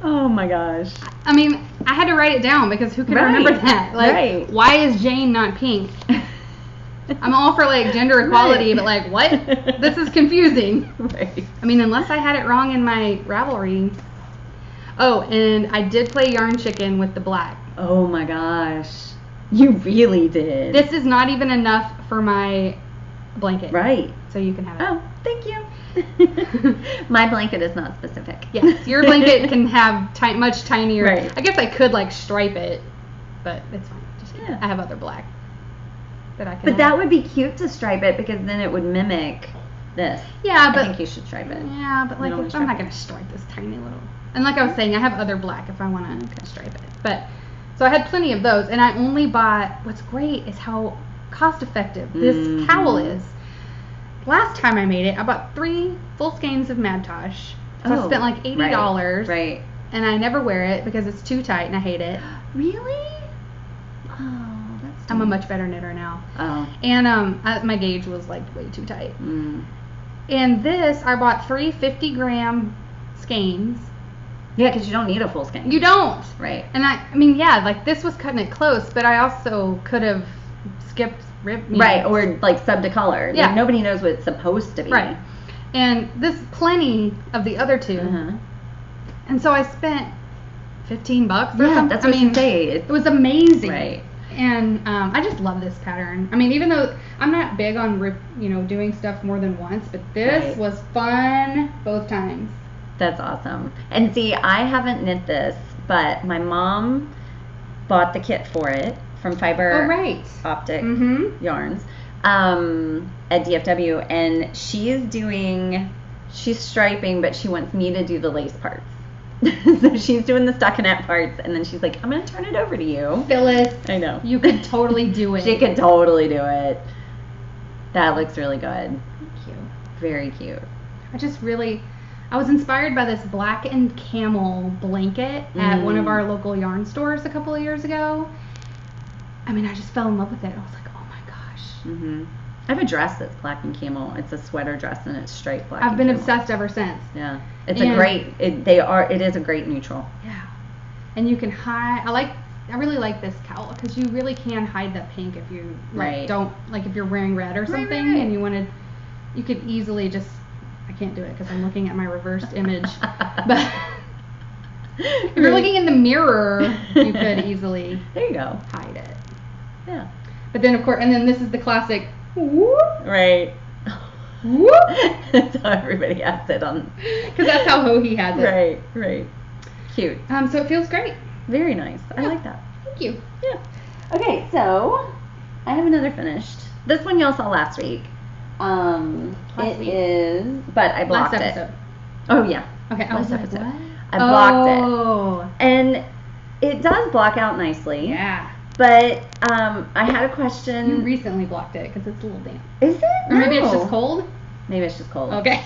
Oh my gosh. I mean, I had to write it down because who can remember that? Like, why is Jane not pink? I'm all for like gender equality, but like, what? This is confusing. Right. I mean, unless I had it wrong in my Ravelry. Oh, and I did play Yarn Chicken with the black. Oh my gosh. You really did. This is not even enough for my blanket. Right. So you can have it. Oh, thank you. My blanket is not specific. Yes, your blanket can have much tinier. Right. I guess I could like stripe it, but it's fine. I have other black that I can. But that would be cute to stripe it because then it would mimic this. Yeah, but I think you should stripe it. Yeah, but like I'm not gonna stripe this tiny little. And like I was saying, I have other black if I want to stripe it. But so I had plenty of those, and I only bought. What's great is how cost effective this cowl is. Last time I made it, I bought 3 full skeins of Madtosh. So I spent like $80. Right. And I never wear it because it's too tight and I hate it. Really? Oh, that's. I'm a much better knitter now. Oh. And my gauge was like way too tight. Mm. And this, I bought 3 50-gram skeins. Yeah, because you don't need a full skein. You don't. Right. And I mean, yeah, like this was cutting it close, but I also could have skipped right, or like sub to color. Yeah. Like, nobody knows what it's supposed to be. Right. And this plenty of the other two. Uh-huh. And so I spent $15 or something. Yeah, that's what you say. It was amazing. Right. And I just love this pattern. I mean, even though I'm not big on doing stuff more than once, but this was fun both times. That's awesome. And see, I haven't knit this, but my mom bought the kit for it from Fibre Optic Yarns at DFW, and she's striping, but she wants me to do the lace parts. So she's doing the stockinette parts, and then she's like, I'm going to turn it over to you. Phyllis. I know. You could totally do it. She could totally do it. That looks really good. Cute. Very cute. I was inspired by this black and camel blanket at one of our local yarn stores a couple of years ago. I mean, I just fell in love with it. I was like, oh my gosh. Mm-hmm. I have a dress that's black and camel. It's a sweater dress and it's straight black. I've been camel. obsessed ever since. Yeah, it's it is a great neutral. Yeah, and you can hide. I really like this cowl because you really can hide that pink if you don't if you're wearing red or something and you could easily just. I can't do it because I'm looking at my reversed image, but if you're looking in the mirror, you could easily hide it. Yeah. But then of course, and then this is the classic. Whoop. Right. Whoop. That's how everybody has it on. Because that's how Hohi has it. Right. Cute. So it feels great. Very nice. I like that. Thank you. Yeah. Okay, so I have another finished. This one y'all saw last week. It is, but I blocked last episode. Oh yeah. Okay. Last episode. What? I blocked it. And it does block out nicely. Yeah. But I had a question. You recently blocked it because it's a little damp. Is it? Or maybe it's just cold? Maybe it's just cold. Okay.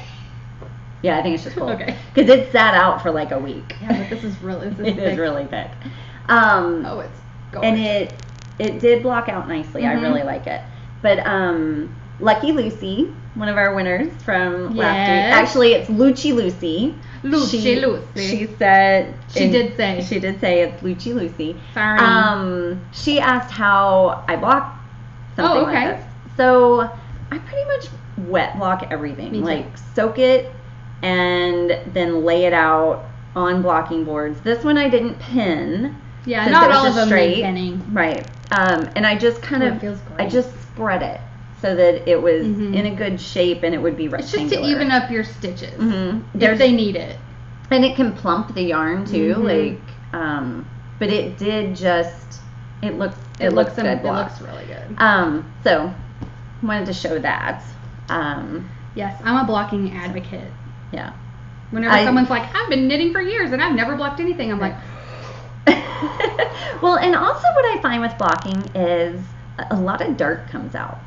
Yeah, I think it's just cold. Okay. Because it sat out for like a week. Yeah, but this is really It is really thick. It's gorgeous. And it did block out nicely. I really like it. But Lucky Lucy, one of our winners from last week. Actually, it's Lucci Lucy. Lucy. She said. She did say it's Lucci Lucy. Sorry. She asked how I block something like this. So I pretty much wet block everything. Like soak it and then lay it out on blocking boards. This one I didn't pin. Yeah, not all of them need pinning. Right. And I just kind of feels great. I just spread it. so that it was in a good shape and it would be rectangular. It's just to even up your stitches if they need it. And it can plump the yarn too, but it did just, it looks good. It looks really good. So wanted to show that. Yes, I'm a blocking advocate. Yeah. Whenever someone's like, I've been knitting for years and I've never blocked anything, I'm like. Well, and also what I find with blocking is a lot of dirt comes out.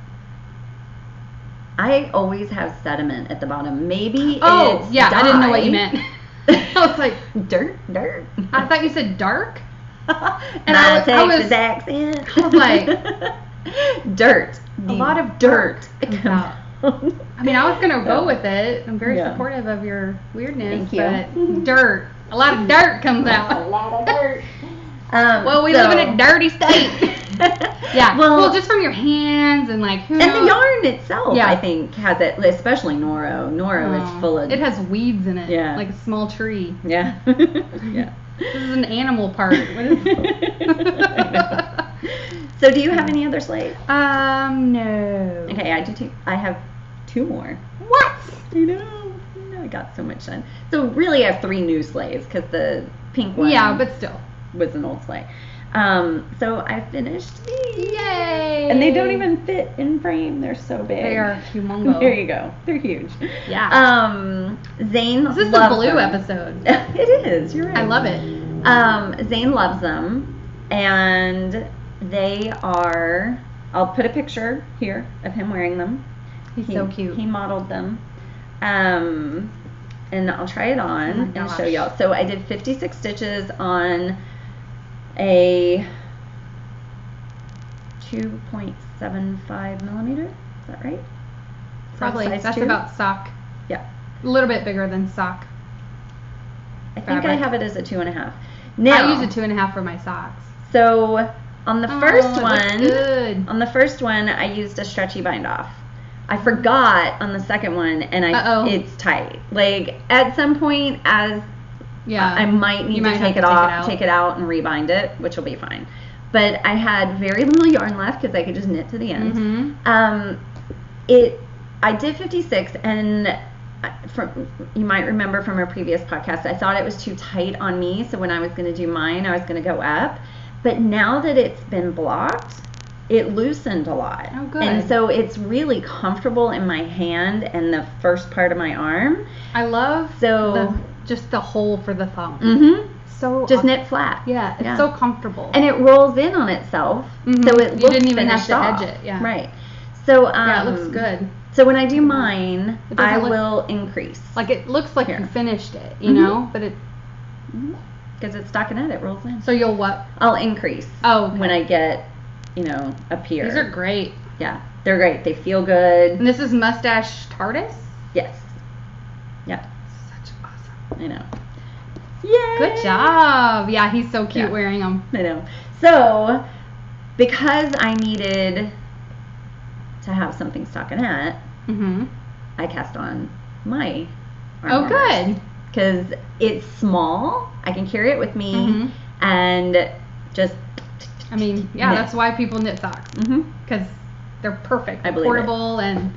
I always have sediment at the bottom. Maybe it's dye. I didn't know what you meant. I was like, dirt. I thought you said dark. And I was accent. I was like, dirt. A lot of dirt comes out. I mean, I was gonna go with it. I'm very supportive of your weirdness. Thank you. But dirt. A lot of dirt comes out. A lot of dirt. Well, we live in a dirty state. Yeah. Well, just from your hands and like who knows? And the yarn itself, I think, has it. Especially Noro. Noro is full of. It has weeds in it. Yeah. Like a small tree. Yeah. Yeah. This is an animal part. What is So, do you have any other sleighs? No. Okay, I do too. I have 2 more. What? I know. I got so much done. So really, I have 3 new sleighs because the pink one. Yeah, but still. Was an old sleigh. So I finished these. Yay! And they don't even fit in frame. They're so big. They are humongous. There you go. They're huge. Yeah. Zane loves them. This is the blue episode. It is. You're right. I love it. Zane loves them, and they are. I'll put a picture here of him wearing them. He's so cute. He modeled them. And I'll try it on and show y'all. So I did 56 stitches on a 2.75 millimeter. Is that right? Probably. That's 2? about sock. Yeah. A little bit bigger than sock. I think I have it as a 2.5. Now, I use a 2.5 for my socks. So on the first one, good. on the first one, I used a stretchy bind off. I forgot on the second one, and it's tight. Like at some point, I might need to take it out, and rebind it, which will be fine. But I had very little yarn left because I could just knit to the end. I did 56, and you might remember from our previous podcast, I thought it was too tight on me. So when I was going to do mine, I was going to go up. But now that it's been blocked, it loosened a lot. Oh, good. And so it's really comfortable in my hand and the first part of my arm. I love just the hole for the thumb. So just knit flat. Yeah, it's so comfortable. And it rolls in on itself, so it looks you didn't even have finished to off. edge it. Yeah. Right. So it looks good. So when I do mine, I will increase. Like it looks like you finished it, you know, but it. Because it's stockinette, it rolls in. So you'll what? I'll increase. Oh. Okay. When I get, up here. These are great. Yeah, they're great. They feel good. And this is Mustache TARDIS? Yes. Yeah. Such awesome. I know. Yay! Good job. Yeah, he's so cute wearing them. I know. So, because I needed to have something stockinette, I cast on my arm warmers. Good. Because it's small. I can carry it with me and just. I mean, that's why people knit socks. Because they're perfect. They're portable and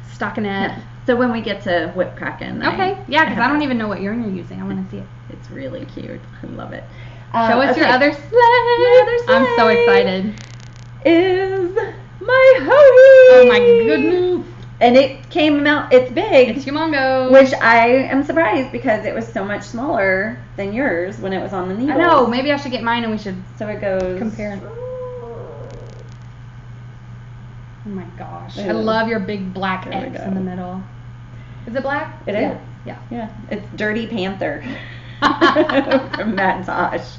stockinette. Yeah. So when we get to whip cracking. Okay. Because I don't even know what yarn you're using. I want to see it. It's really cute. I love it. Show us your other sleigh. I'm so excited. Is my hoodie. Oh my goodness. And it came out, it's big. It's humongous. Which I am surprised because it was so much smaller than yours when it was on the needles. I know. Maybe I should get mine and we should it goes. Compare. Oh my gosh. I love your big black X in the middle. Is it black? It is. Yeah. It's Dirty Panther from Matt and Tosh.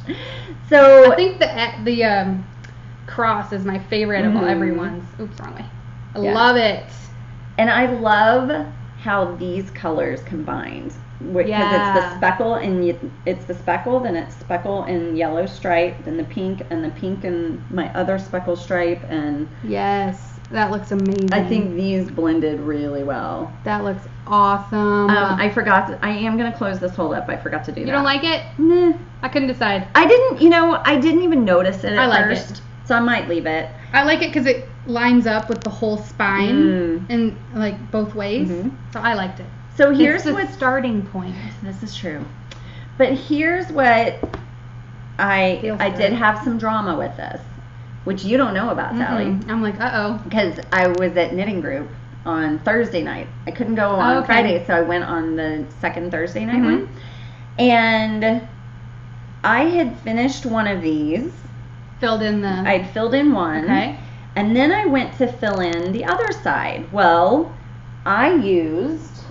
So I think the cross is my favorite of everyone's. Oops, wrong way. I love it. And I love how these colors combined. Because it's the speckle and it's the speckle, then it's speckle and yellow stripe, then the pink and my other speckle stripe, and yes, that looks amazing. I think these blended really well. That looks awesome. I forgot. I am gonna close this hole up. I forgot to do that. You don't like it? Nah. I couldn't decide. I didn't. I didn't even notice it at I like first. it. So I might leave it. I like it because it lines up with the whole spine and like both ways. So I liked it. So here's the what's starting point. This is true. But here's what I did have some drama with this, which you don't know about, Sallie. I'm like, uh-oh. Because I was at knitting group on Thursday night. I couldn't go on Friday, so I went on the second Thursday night one. And I had finished one of these. I'd filled in one. Okay. And then I went to fill in the other side. Well, I used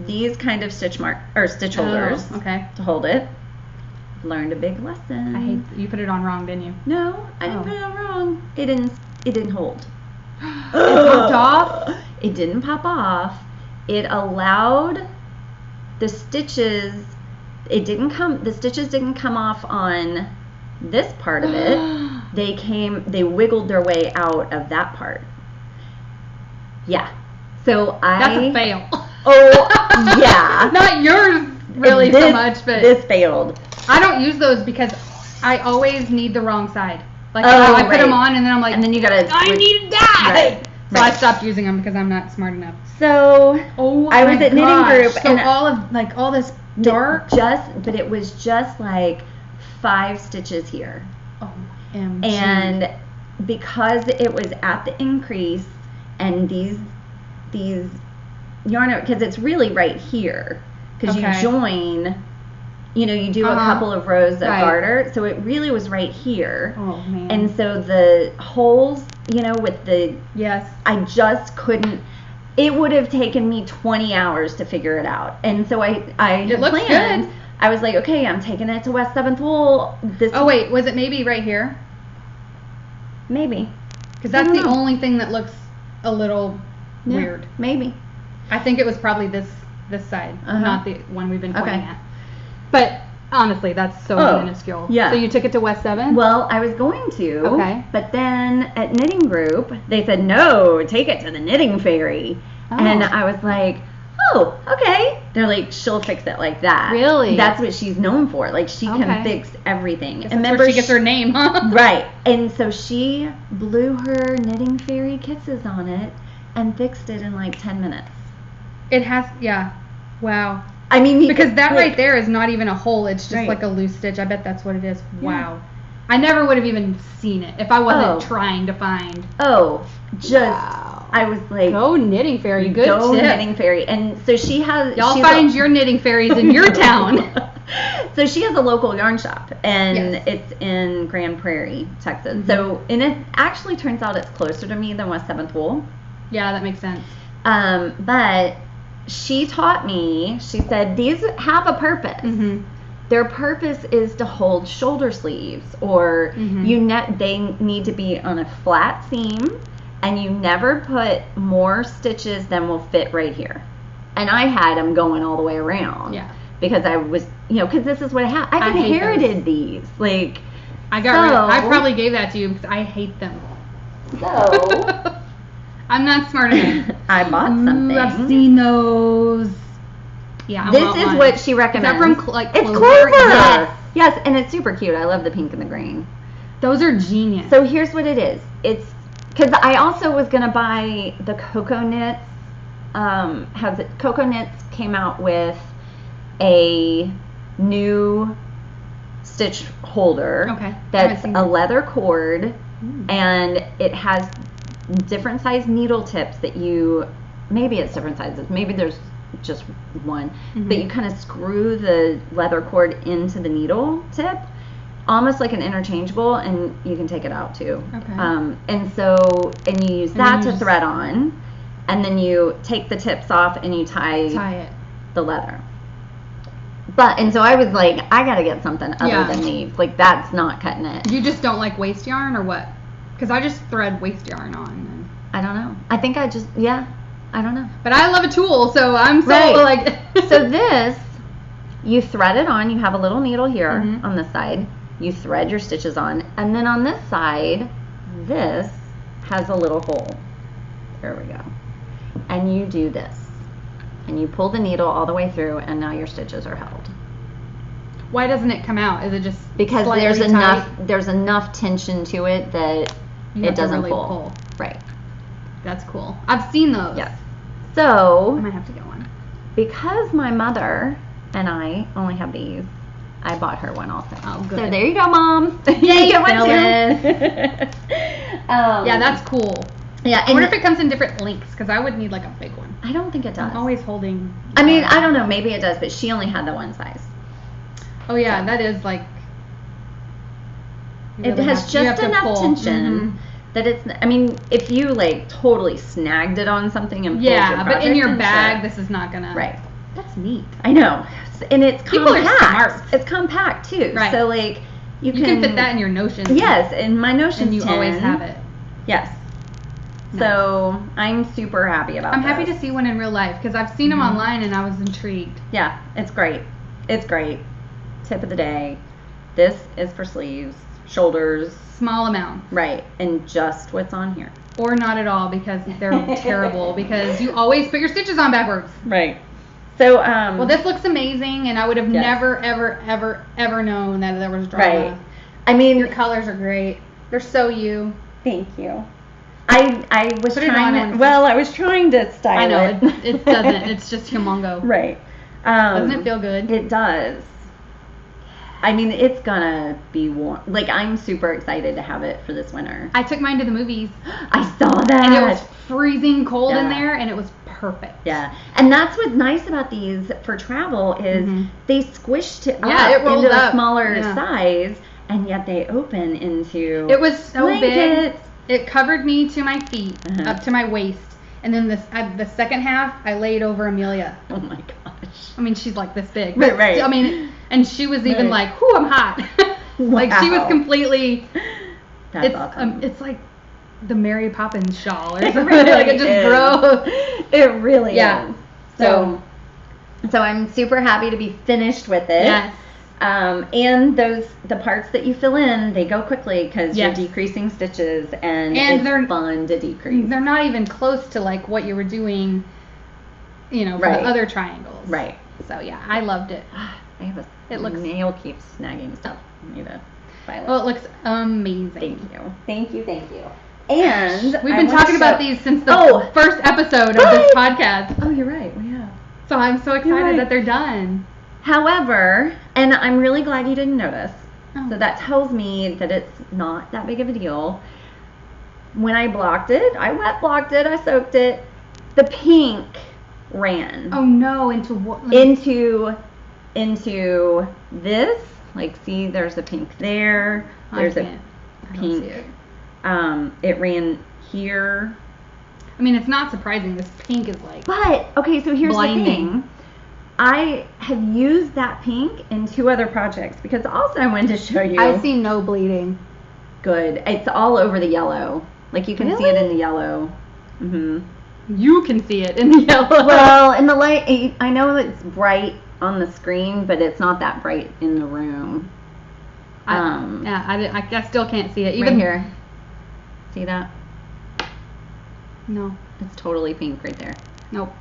these kind of stitch holders to hold it. Learned a big lesson. I hate you put it on wrong, didn't you? No, I didn't put it on wrong. It didn't hold. It popped off? It didn't pop off. It allowed the stitches the stitches didn't come off on this part of it. They wiggled their way out of that part. Yeah. So That's a fail. Oh, yeah. Not yours really so much, but this failed. I don't use those because I always need the wrong side. Like I put them on and then I'm like, and then you gotta I need that. Right. So I stopped using them because I'm not smart enough. So I was at knitting group, so and all this dark, but it was just like 5 stitches here. OMG. And because it was at the increase, and these yarn, because it's really right here, because you join. You do a couple of rows of garter, so it really was right here. Oh, man. And so the holes, with the... Yes. I just couldn't... It would have taken me 20 hours to figure it out. And so I it looks planned. Good. I was like, okay, I'm taking it to West 7th Wool. Wait, was it maybe right here? Maybe. Because that's the only thing that looks a little weird. Maybe. I think it was probably this side, not the one we've been pointing at. But honestly, that's so minuscule. Yeah. So you took it to West 7? Well, I was going to. Okay. But then at knitting group, they said, no, take it to the knitting fairy. Oh. And I was like, oh, okay. They're like, she'll fix it like that. Really? That's what she's known for. Like, she can fix everything. And remember, she gets her name, huh? Right. And so she blew her knitting fairy kisses on it and fixed it in like 10 minutes. It has, wow. I mean, because that right there is not even a hole. It's just like a loose stitch. I bet that's what it is. Wow. I never would have even seen it if I wasn't trying to find. I was like, go knitting fairy. Good go tip. Knitting fairy. And so she has. Y'all find your knitting fairies in your town. So she has a local yarn shop, and it's in Grand Prairie, Texas. So, and it actually turns out it's closer to me than West 7th Wool. Yeah, that makes sense. But she taught me, she said, these have a purpose. Their purpose is to hold shoulder sleeves, or they need to be on a flat seam, and you never put more stitches than will fit right here. And I had them going all the way around. Yeah. Because I was, because this is what I have. I've inherited these. Like, I probably gave that to you because I hate them. So... I'm not smart enough. I bought something. I've seen those. Yeah, this is what she recommends. Is that from Clover? It's Clover. Yes, and it's super cute. I love the pink and the green. Those are genius. So here's what it is. It's because I also was gonna buy the Cocoa Knits. Cocoa Knits came out with a new stitch holder. Okay. That's a leather cord, and it has different size needle tips that maybe it's different sizes, maybe there's just one, but you kind of screw the leather cord into the needle tip, almost like an interchangeable, and you can take it out too. Okay. And you use that to thread on, and then you take the tips off and you tie the leather. And so I was like, I gotta get something other than these. Like, that's not cutting it. You just don't like waste yarn, or what? Because I just thread waste yarn on. And I don't know. I think I don't know. But I love a tool, so I'm so like... So this, you thread it on. You have a little needle here on this side. You thread your stitches on. And then on this side, this has a little hole. There we go. And you do this. And you pull the needle all the way through, and now your stitches are held. Why doesn't it come out? Is it just because slightly there's enough tension to it that it doesn't really pull. Right. That's cool. I've seen those. Yes. So I might have to get one. Because my mother and I only have these, I bought her one also. Oh, good. So there you go, Mom. Yeah, you get one too. Yeah, that's cool. Yeah. I wonder if it comes in different lengths, because I would need like a big one. I don't think it does. I'm always holding. I mean, I don't know. Maybe it does, but she only had the one size. Oh yeah, that is like. It has just enough tension that it's. I mean, if you like totally snagged it on something and pulled your project, but in your bag, sure. this is not gonna. Right. That's neat. I know, and it's People compact. are smart. It's compact too. Right. So like you can fit that in your Notions. Yes, in my Notions. And you 10, always have it. Yes. Nice. So I'm super happy about. I'm happy to see one in real life because I've seen them online and I was intrigued. Yeah, it's great. It's great. Tip of the day. This is for sleeves, shoulders. Small amount. Right, and just what's on here. Or not at all because they're terrible because you always put your stitches on backwards. Right. So well, this looks amazing, and I would have never, ever known that there was drama. Right. I mean, your colors are great. They're so you. Thank you. I was Put trying to. Well, I was trying to style it. I know it doesn't. It's just humongo. Right. Doesn't it feel good? It does. I mean, it's gonna be warm. Like, I'm super excited to have it for this winter. I took mine to the movies. I saw that. And it was freezing cold in there, and it was perfect. Yeah. And that's what's nice about these for travel is they squished it up it rolled into up. a smaller size, and yet they open into It was so blankets. big. It covered me to my feet, up to my waist. And then the second half, I laid over Amelia. Oh my gosh. I mean, she's like this big. Right, right. I mean, and she was even like, "Whoo, I'm hot." Like she was completely. That's awesome. It's like the Mary Poppins shawl or something. Like it just grows. It really is. So I'm super happy to be finished with it. Yes. And the parts that you fill in, they go quickly because you're decreasing stitches and it's fun to decrease. They're not even close to like what you were doing, for the other triangles. Right. So yeah, I loved it. I have nail keeps snagging stuff. I need to file it. Well, it looks amazing. Thank you. And we've been talking about these since the first episode of this podcast. Oh, you're right. We have. So I'm so excited that they're done. However, and I'm really glad you didn't notice. So that tells me that it's not that big of a deal. When I blocked it, I wet blocked it, I soaked it. The pink ran. Oh no, into what? Into this. Like, see, there's a pink there. There's a pink. It ran here. I mean, it's not surprising. This pink is like. But okay, so here's blinding. the thing. I have used that pink in 2 other projects because also I wanted to show you. I see no bleeding. Good. It's all over the yellow. Like you can see it in the yellow. You can see it in the yellow. Well, in the light, I know it's bright on the screen, but it's not that bright in the room. I still can't see it. Even right here. See that? No. It's totally pink right there. Nope.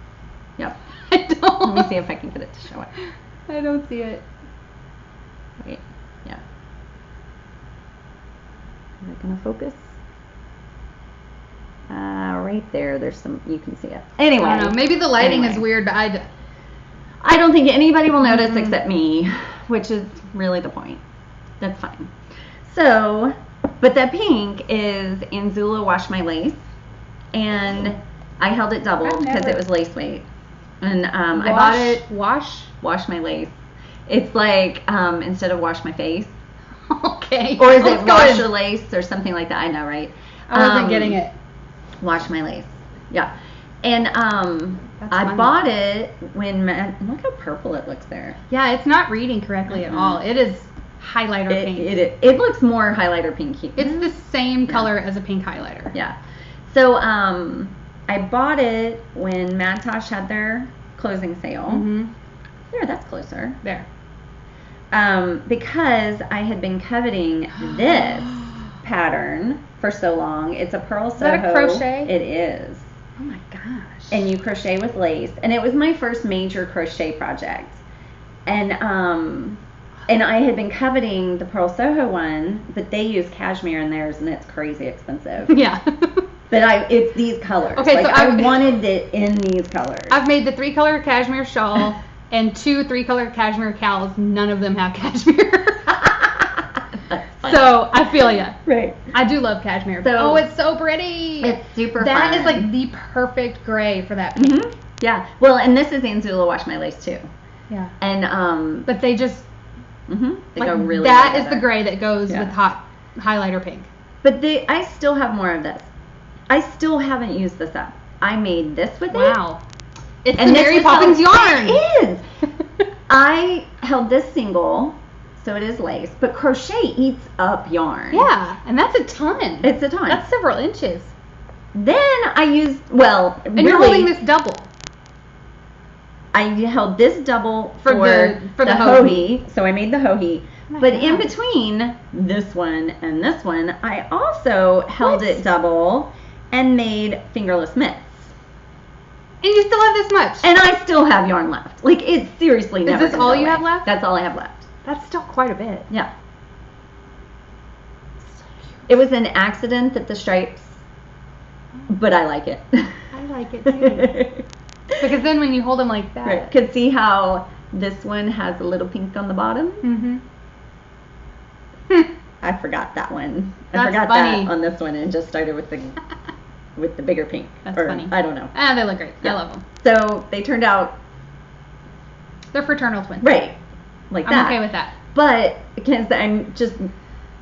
Yep. I don't. Let me see if I can get it to show it. I don't see it. Wait. Yeah. Is it gonna focus? Right there. There's some. You can see it. Anyway. I don't know. Maybe the lighting is weird, but I don't think anybody will notice except me, which is really the point. That's fine. So, but that pink is in Zula Wash My Lace, and I held it double because it was lace weight. And I bought it. Wash My Lace. It's like instead of wash my face. Okay. Or is it wash your lace or something like that? I know, right? I wasn't getting it. Wash my lace. Yeah. And I bought it when look how purple it looks there. Yeah, it's not reading correctly at all. It is highlighter pink. It looks more highlighter pinky. It's the same color as a pink highlighter. Yeah. So I bought it when Mad Tosh had their closing sale. There, that's closer. There. Because I had been coveting this pattern for so long. It's a Pearl Soho. Is that a crochet? It is. Oh my gosh. And you crochet with lace. And it was my first major crochet project. And And I had been coveting the Pearl Soho one, but they use cashmere in theirs, and it's crazy expensive. Yeah. But it's these colors. Okay, like, so I wanted it in these colors. I've made the 3-color cashmere shawl and 2 3-color cashmere cowls. None of them have cashmere. So I feel ya. Right. I do love cashmere. So, it's so pretty. It's super fun. That is like the perfect gray for that pink. Mm-hmm. Yeah. Well, and this is Anzula Wash My Lace too. Yeah. And but they just they like, go really that well is the gray that goes with hot highlighter pink. But I still have more of this. I still haven't used this up. I made this with it. Wow. It's and the Mary Poppins yarn. It is. I held this single, so it is lace, but crochet eats up yarn. Yeah, and that's a ton. It's a ton. That's several inches. Then I used, and you're holding this double. I held this double for the the hohi. So I made the hohi. But in between this one and this one, I also held it double and made fingerless mitts. And you still have this much. And I still have yarn left. Like, it's seriously never. Is this all you have left? That's all I have left. That's still quite a bit. Yeah. So it was an accident that the stripes, but I like it. I like it too. Because then when you hold them like that. Right. Could see how this one has a little pink on the bottom? Mm-hmm. I forgot that one. That's I forgot funny. that on this one and just started with the bigger pink. That's funny. I don't know. They look great. Yeah. I love them. So they turned out. They're fraternal twins. Right. Like that. I'm okay with that. But because I just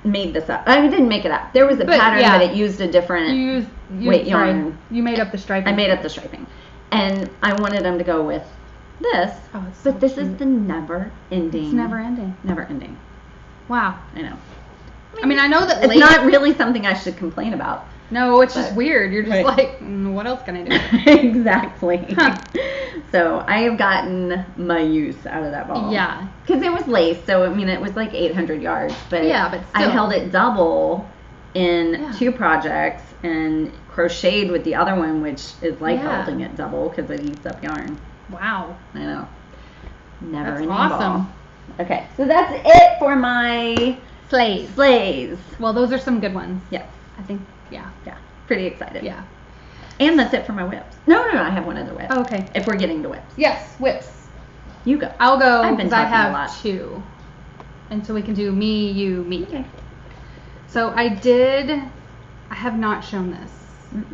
made this up. I didn't make it up. There was a pattern, but it used a different weight yarn. You made up the striping. I made up the striping. And I wanted them to go with this. Oh, it's so but this cute. is the never ending. It's never ending. Never ending. Wow. I know. I mean, I know that it's not really something I should complain about. No, it's just weird. You're just like, what else can I do? Exactly. Huh. So I have gotten my use out of that ball. Yeah. Because it was lace, so I mean, it was like 800 yards. But still. I held it double in 2 projects and crocheted with the other one, which is like holding it double because it eats up yarn. Wow. I know. Never that's ending awesome. ball. Okay, so that's it for my Slays. Well, those are some good ones. Yes. I think, yeah. Pretty excited. Yeah. And that's it for my whips. No, I have one other whip. Oh, okay. If we're getting to whips. Yes, whips. You go. I'll go I've been because I talking a have lot. 2. And so we can do me, you, me. Okay. So I have not shown this.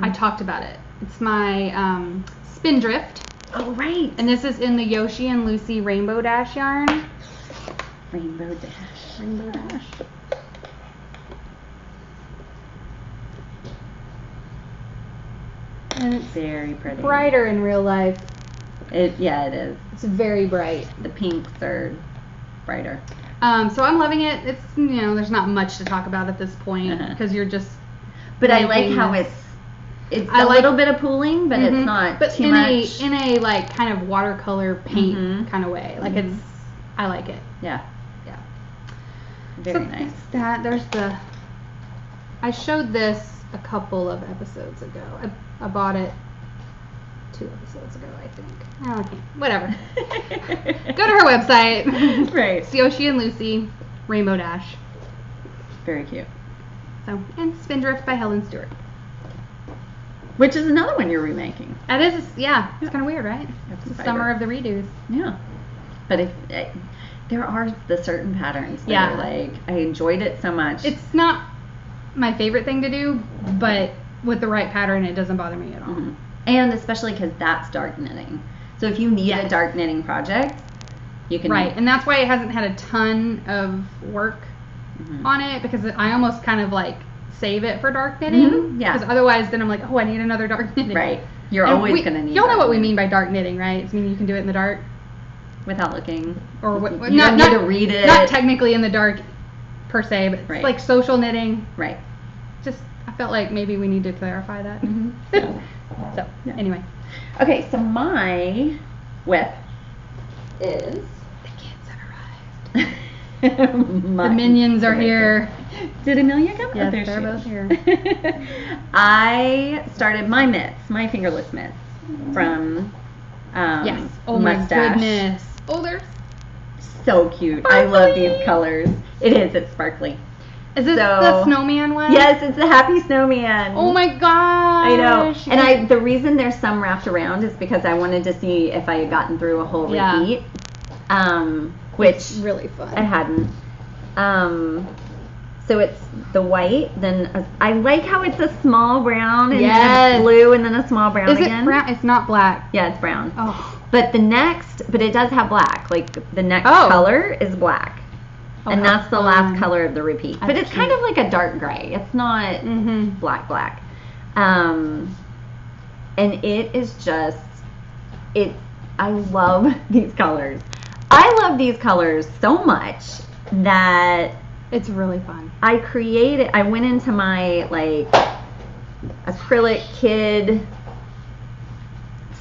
I talked about it. It's my Spindrift. Oh, right. And this is in the Yoshi and Lucy Rainbow Dash yarn. Rainbow Dash. And it's very pretty. Brighter in real life. It is. It's very bright. The pinks are brighter. So I'm loving it. It's, there's not much to talk about at this point because you're just. But I like how it's a little bit of pooling, but it's not too much. In a like kind of watercolor paint kind of way. Like I like it. Yeah. Very nice. There's I showed this a couple of episodes ago. I bought it 2 episodes ago, I think. Oh, okay. Whatever. Go to her website. Right. It's Yoshi and Lucy Rainbow Dash. Very cute. So, and Spindrift by Helen Stewart. Which is another one you're remaking. That is, it's kind of weird, right? It's the summer of the redos. Yeah. But there are the certain patterns that are like, I enjoyed it so much. It's not my favorite thing to do, but with the right pattern, it doesn't bother me at all. Mm-hmm. And especially because that's dark knitting. So if you need a dark knitting project, you can. Right, and that's why it hasn't had a ton of work on it, because I almost kind of like save it for dark knitting. Mm-hmm. Yeah. Because otherwise, then I'm like, I need another dark knitting. Right. You're always going to need. Y'all know what we mean by dark knitting, right? It's mean you can do it in the dark. Without looking. Or you don't need to read it. Not technically in the dark per se, but it's like social knitting. Right. Just, I felt like maybe we need to clarify that. So, anyway. Okay, so my whip is... The kids have arrived. The minions are here. Did Amelia come? Yes, they're both here. I started my mitts, my fingerless mitts, from yes. Oh Mustache. my goodness. Oh, they're so cute. Sparkly. I love these colors. It is. It's sparkly. Is this the snowman one? Yes, it's the happy snowman. Oh my gosh. I know. And the reason there's some wrapped around is because I wanted to see if I had gotten through a whole repeat. Which it's really fun. I hadn't. So it's the white, then I like how it's a small brown and then a blue and then a small brown again. Is it brown? It's not black. Yeah, it's brown. Oh. But it does have black. Like the next color is black. Oh, and that's the last color of the repeat. But it's kind of like a dark gray. It's not black. And it is just, I love these colors. I love these colors so much that it's really fun. I went into my like acrylic kid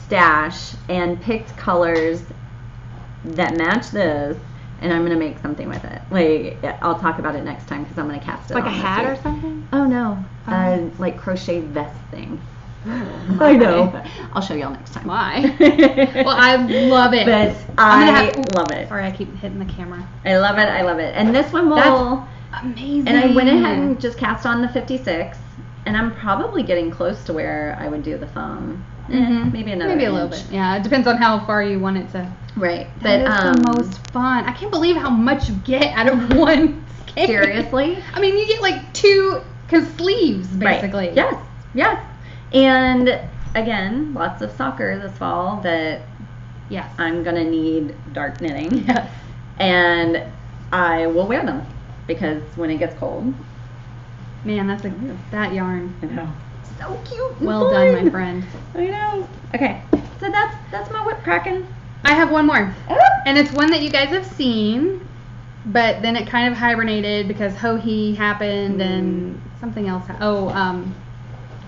stash and picked colors that match this, and I'm gonna make something with it. Like, I'll talk about it next time because I'm gonna cast it like on a hat or something. Oh no, like crochet vest thing. I know. I'll show y'all next time. Why? Well, I love it. But I love it. Sorry, I keep hitting the camera. I love it. And this one will. That's amazing. And I went ahead and just cast on the 56, and I'm probably getting close to where I would do the thumb. Maybe another Maybe a little bit. Yeah, it depends on how far you want it to. Right. That is the most fun. I can't believe how much you get out of one skein. Seriously? I mean, you get like 2 sleeves, basically. Right. Yes. And again, lots of soccer this fall that I'm going to need dark knitting. Yes. And I will wear them because when it gets cold. Man, that yarn. I know. So cute. Well done, my friend. I know. Okay. So that's my whip cracking. I have one more. Oh. And it's one that you guys have seen, but then it kind of hibernated because Ho-He happened and something else.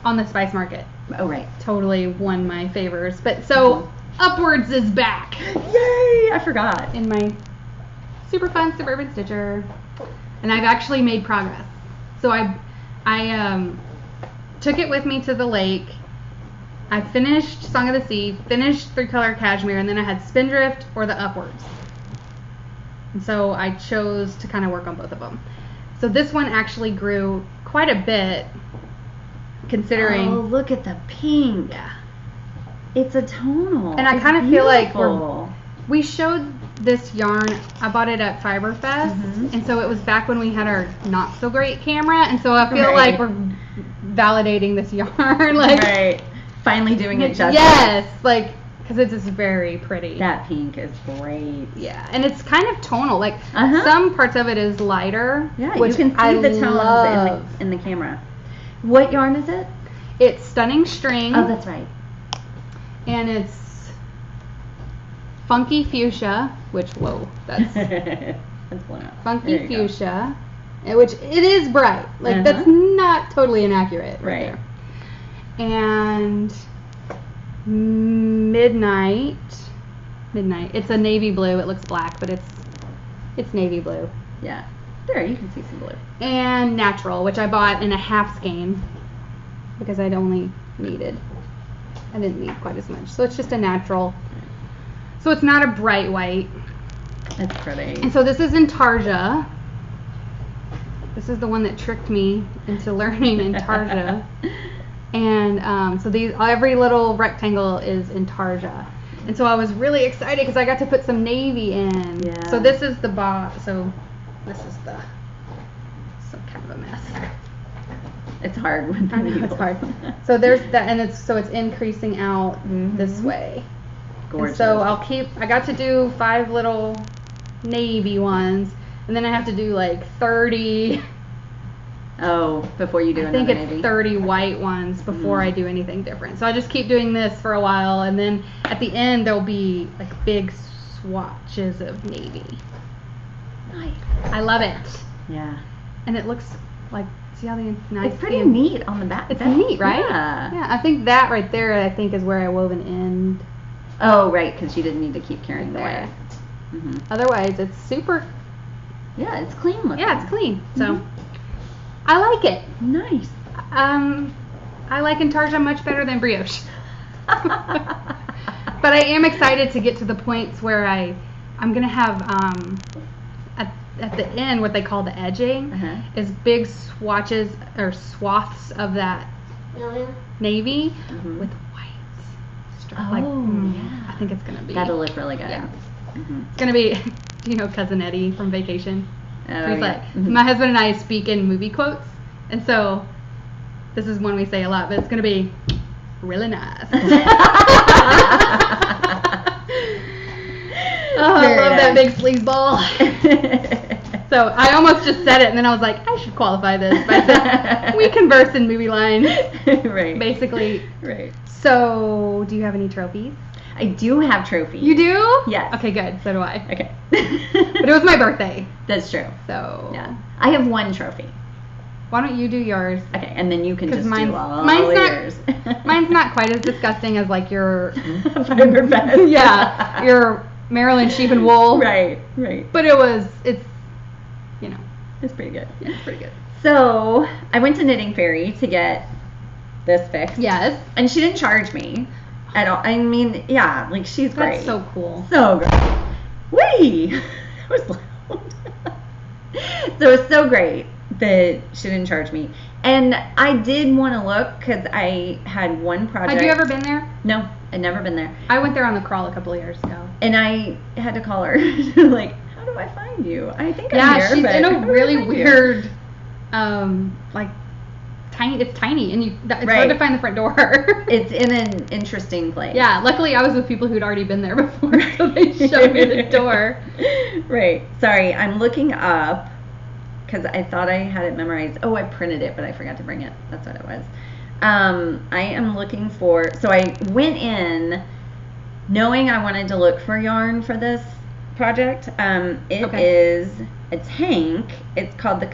On the Spice Market. Oh, right. Totally won my favors. But so Upwards is back. Yay! I forgot. In my super fun Suburban Stitcher. And I've actually made progress. So I took it with me to the lake. I finished Song of the Sea, finished 3-color cashmere, and then I had Spindrift or the Upwards. And so I chose to kind of work on both of them. So this one actually grew quite a bit, considering. Oh, look at the pink. Yeah. It's a tonal. And I kind of feel like we showed this yarn. I bought it at Fibre Fest, and so it was back when we had our not so great camera, and so I feel like we're validating this yarn, like right. Finally doing it justice. Yes, like because it's just very pretty. That pink is great. Yeah, and it's kind of tonal. Like some parts of it is lighter. Yeah, which you can see the tones in the camera. What yarn is it? It's Stunning String. Oh, that's right. And it's Funky Fuchsia, which that's blown up. Funky Fuchsia, which it is bright. Like that's not totally inaccurate. Right. There. And Midnight. It's a navy blue. It looks black, but it's navy blue. Yeah. There, you can see some blue. And Natural, which I bought in a half skein because I didn't need quite as much. So it's just a natural. So it's not a bright white. It's pretty. And so this is Intarsia. This is the one that tricked me into learning Intarsia. And so every little rectangle is Intarsia. And so I was really excited because I got to put some navy in. Yeah. So this is the so this is some kind of a mess. It's hard when it's hard. So there's that, and it's increasing out this way. Gorgeous. And so I got to do 5 little navy ones, and then I have to do like 30. Oh, before you do another navy. I think it's 30 white ones before I do anything different. So I just keep doing this for a while, and then at the end there'll be like big swatches of navy. Nice. I love it. Yeah. And it looks like, see how nice. It's pretty neat on the back. It's neat, right? Yeah. Yeah, I think that right there, is where I wove an end. Oh, right, because you didn't need to keep carrying the wire. Otherwise, it's super. Yeah, it's clean looking. Yeah, it's clean. So, I like it. Nice. I like Intarsia much better than Brioche. But I am excited to get to the points where I I'm gonna have at the end what they call the edging is big swatches or swaths of that navy with white strip. I think it's gonna be. That'll look really good. Yeah. It's gonna be. Do you know Cousin Eddie from Vacation? Oh, He's like, my husband and I speak in movie quotes, and so this is one we say a lot, but it's gonna be really nice. I love that big sleazeball. So I almost just said it, and then I was like, I should qualify this by saying we converse in movie lines. Right. Basically. Right. So, do you have any trophies? I do have trophies. You do? Yes. Okay, good. So do I. Okay. But it was my birthday. That's true. So. Yeah. I have one trophy. Why don't you do yours? Okay, and then you can just do all yours. Mine's not quite as disgusting as like your Fibre vest. Yeah, your Maryland sheep and wool. Right. But it's it's pretty good. Yeah, it's pretty good. So I went to Knitting Fairy to get this fixed. Yes. And she didn't charge me at all. I mean, yeah, like she's great. That's so cool. So great. Whee! That was loud. So it was so great that she didn't charge me. And I did want to look because I had one project. Had you ever been there? No, I'd never been there. I went there on the crawl a couple of years ago. And I had to call her, like, how do I find you? I think I'm here, she's but in how a do I really find you? weird, like, tiny. It's tiny, and it's hard to find the front door. It's in an interesting place. Yeah, luckily I was with people who'd already been there before, so they showed me the door. Right. Sorry, I'm looking up because I thought I had it memorized. Oh, I printed it, but I forgot to bring it. That's what it was. I am looking for. So I went in knowing I wanted to look for yarn for this project. It is a tank. It's called the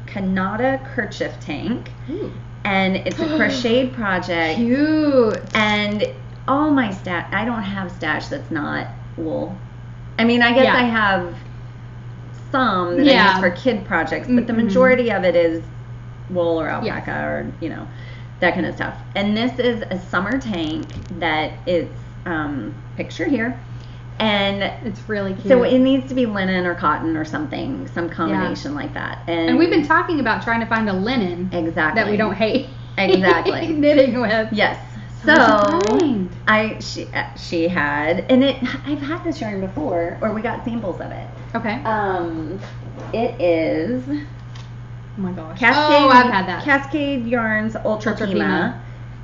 Kanata Kerchief tank. Ooh. And it's a crocheted project. Cute. And all my stash, I don't have stash that's not wool. I mean, I guess I have some that I use for kid projects, but the majority of it is wool or alpaca or, that kind of stuff. And this is a summer tank that it's, picture here. And it's really cute. So it needs to be linen or cotton or something, some combination like that. And we've been talking about trying to find a linen that we don't hate. Exactly. Knitting with. Yes. So she had, and I've had this yarn before, or we got samples of it. Okay. It is. Oh my gosh. Cascade, I've had that. Cascade Yarns Ultra Pima,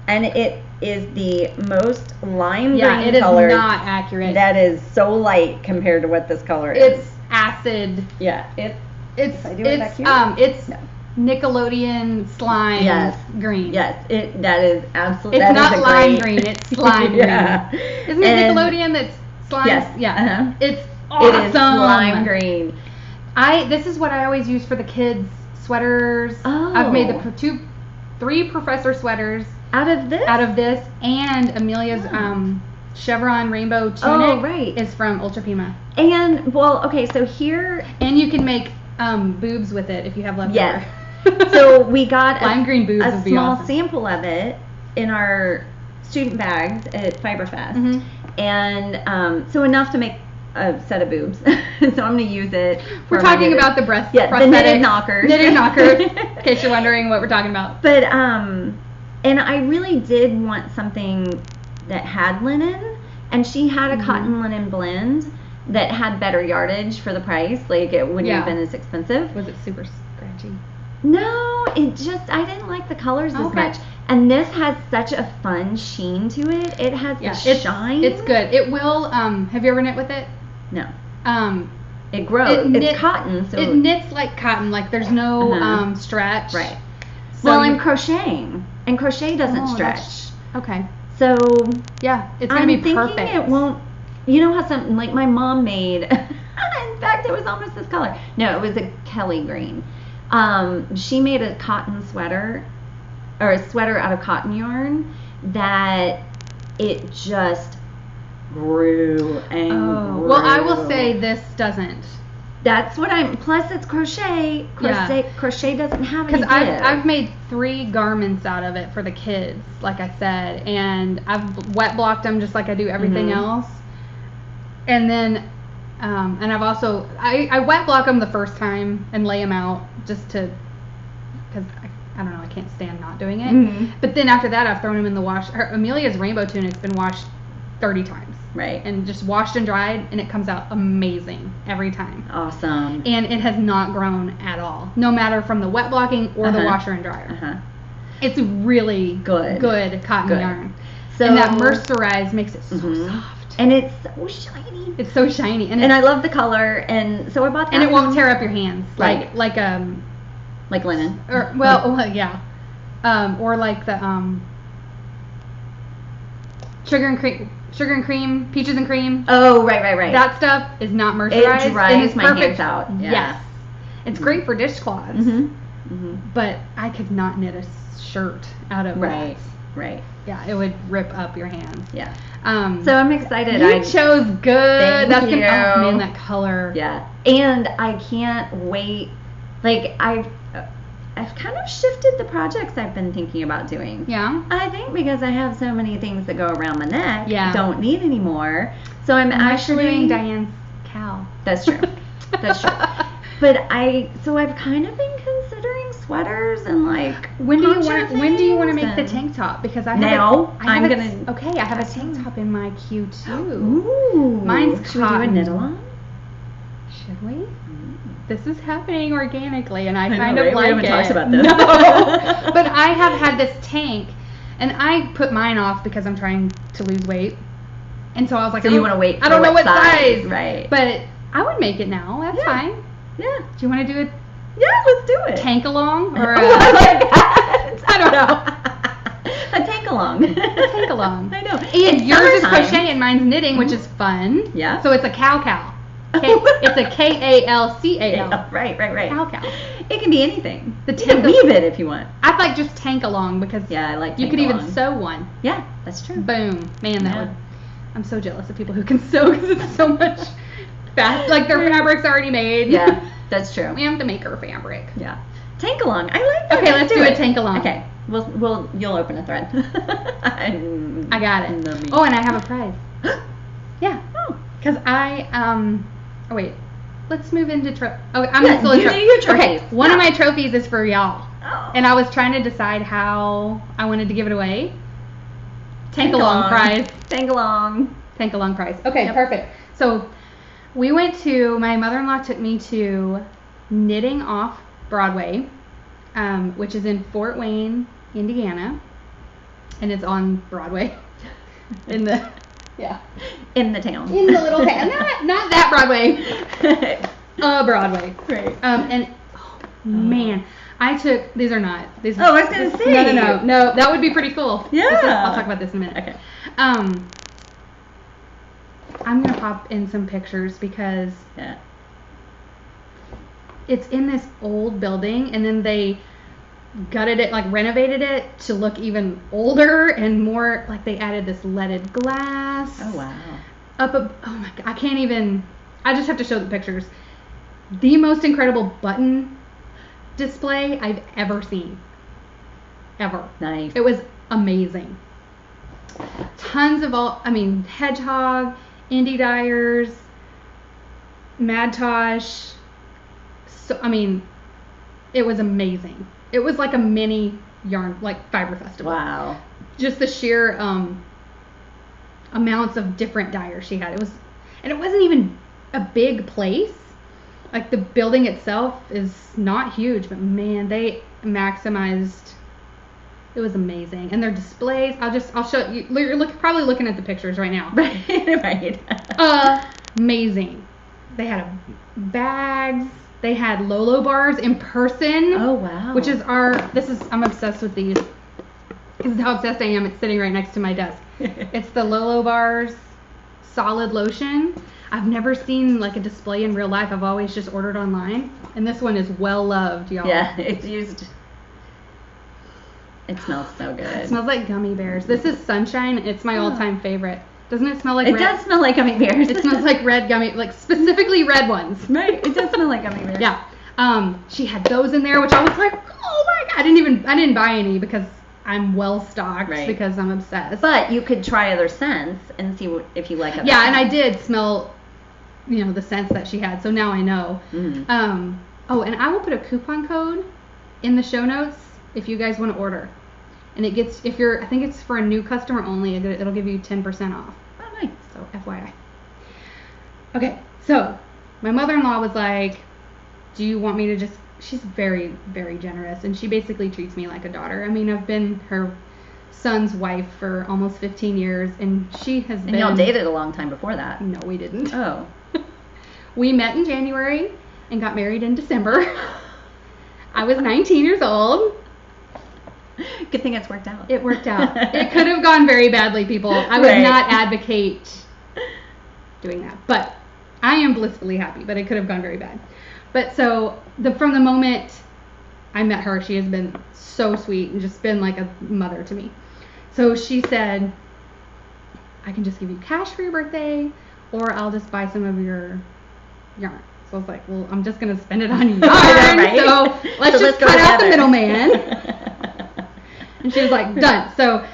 and it is the most lime green color. Yeah, it is not accurate. That is so light compared to what this color is. It's acid. Yeah, it's Nickelodeon slime green. Yes, that is absolutely. It's not lime green. It's slime green. Isn't it Nickelodeon that's slime? Yes. Yeah. It's awesome. It is slime green. This is what I always use for the kids' sweaters. Oh. I've made the 3 professor sweaters out of this, and Amelia's chevron rainbow tunic is from Ultra Pima. And so here, and you can make boobs with it if you have leftover. Yes. So we got lime green boobs a would be small awesome. sample of it in our student bags at Fibre Fest, and so enough to make a set of boobs. So I'm going to use it. We're talking about the breast prosthetics. The knitted knockers. Knitted knockers, in case you're wondering what we're talking about. But and I really did want something that had linen, and she had a cotton linen blend that had better yardage for the price. Like it wouldn't have been as expensive. Was it super scratchy? No, I didn't like the colors as much. And this has such a fun sheen to it. It has the shine. It's good. It will. Have you ever knit with it? No. It grows. It's cotton, so it knits like cotton. Like there's no stretch. Right. So I'm crocheting, and crochet doesn't stretch. Okay. So yeah, it's gonna be perfect. I'm thinking it won't. You know how something like my mom made. In fact, it was almost this color. No, it was a Kelly green. She made a cotton sweater, or a sweater out of cotton yarn that it just grew and grew. Well, I will say this doesn't. That's what plus it's crochet. Crochet doesn't have any. Because I've made 3 garments out of it for the kids, like I said, and I've wet blocked them just like I do everything else. And then And I've also, I wet block them the first time and lay them out just to, because I don't know, I can't stand not doing it. Mm-hmm. But then after that, I've thrown them in the wash. Amelia's rainbow tunic's been washed 30 times. Right. And just washed and dried, and it comes out amazing every time. Awesome. And it has not grown at all, no matter from the wet blocking or the washer and dryer. It's really good cotton yarn. So, and that mercerized makes it so soft. And it's so shiny. It's so shiny. And I love the color. And so I bought that. And it won't tear up your hands. Right. Like linen. Or, yeah. Or like the sugar and cream, peaches and cream. Oh, right. That stuff is not mercerized. It dries my hands out. Yeah. Yes. It's great for dishcloths. But I could not knit a shirt out of that. Right. Yeah, it would rip up your hands. Yeah. So I'm excited. You chose good. Thank you. Oh man, that color. Yeah. And I can't wait. Like I've kind of shifted the projects I've been thinking about doing. Yeah. I think because I have so many things that go around the neck. Yeah. Don't need anymore. So I'm actually doing Diane's cowl. That's true. That's true. But I've kind of been considering sweaters and like when do you want to make the tank top? Because I have I have a tank top in my queue too. Ooh. Mine's Should we do a knit along? Should we? This is happening organically, and I kind know, of right? like we haven't it. talked about this. No, but I have had this tank, and I put mine off because I'm trying to lose weight, and so I was like, so you want to wait? I don't know what size, right? But I would make it now. That's fine. Yeah. Do you want to do it? Yeah, let's do it. Tank along or I like that. I don't know. A tank along. A tank along. I know. And yours is crochet and mine's knitting, which is fun. Yeah. So it's a cowl. It's a KALCAL. Right. Cowl. It can be anything. You can weave it if you want. I'd like just tank along because I like you could even sew one. Yeah, that's true. Boom. Man, that would. I'm so jealous of people who can sew because it's so much fast. Like their fabric's already made. Yeah, that's true. We have to make our fabric. Yeah. Tank along. I like that. Okay, let's do a tank along. Okay. You'll open a thread. I got it. Oh, and I have a prize. Yeah. Oh. Because wait. Let's move into I'm still in trophies. Okay. One of my trophies is for y'all. Oh. And I was trying to decide how I wanted to give it away. Tank along prize. Tank along prize. Okay, perfect. So my mother-in-law took me to Knitting Off Broadway, which is in Fort Wayne, Indiana, and it's on Broadway. In the town. In the little town. Not that Broadway. Broadway. Right. And man, these are not. I was going to say. No, that would be pretty cool. Yeah. I'll talk about this in a minute. Okay. I'm going to pop in some pictures because it's in this old building, and then they gutted it, like renovated it to look even older and more, like they added this leaded glass. Oh, wow. Oh my God, I just have to show the pictures. The most incredible button display I've ever seen. Ever. Nice. It was amazing. Tons of Hedgehog, Indie Dyers, Mad Tosh. So, it was amazing. It was like a mini yarn, like Fibre festival. Wow. Just the sheer amounts of different dyers she had. It wasn't even a big place. Like the building itself is not huge, but man, they maximized. It was amazing, and their displays. I'll show you. You're probably looking at the pictures right now. Right. Amazing. They had bags. They had Lolo bars in person. Oh wow. Which is I'm obsessed with these. This is how obsessed I am. It's sitting right next to my desk. It's the Lolo bars solid lotion. I've never seen like a display in real life. I've always just ordered online, and this one is well loved, y'all. Yeah, it's used. It smells so good. It smells like gummy bears. This is Sunshine. It's my all-time favorite. Doesn't it smell like It does smell like gummy bears. It smells like red gummy, like specifically red ones. Right. It does smell like gummy bears. Yeah. She had those in there, which I was like, oh my God. I didn't buy any because I'm well stocked because I'm obsessed. But you could try other scents and see if you like other scents. And I did smell the scents that she had. So now I know. Mm-hmm. Oh, and I will put a coupon code in the show notes if you guys want to order. And it gets, I think it's for a new customer only, it'll give you 10% off. Oh, nice. So, FYI. Okay, so my mother-in-law was like, do you want me to just, she's very, very generous, and she basically treats me like a daughter. I mean, I've been her son's wife for almost 15 years, and she has been... And y'all dated a long time before that. No, we didn't. Oh. We met in January and got married in December. I was 19 years old. Good thing it's worked out. It worked out. It could have gone very badly, people. I would not advocate doing that. But I am blissfully happy, but it could have gone very bad. But so, from the moment I met her, she has been so sweet and just been like a mother to me. So she said, I can just give you cash for your birthday, or I'll just buy some of your yarn. So I was like, well, I'm just going to spend it on yarn. Right? So let's just cut out the middleman. And she was like, done. So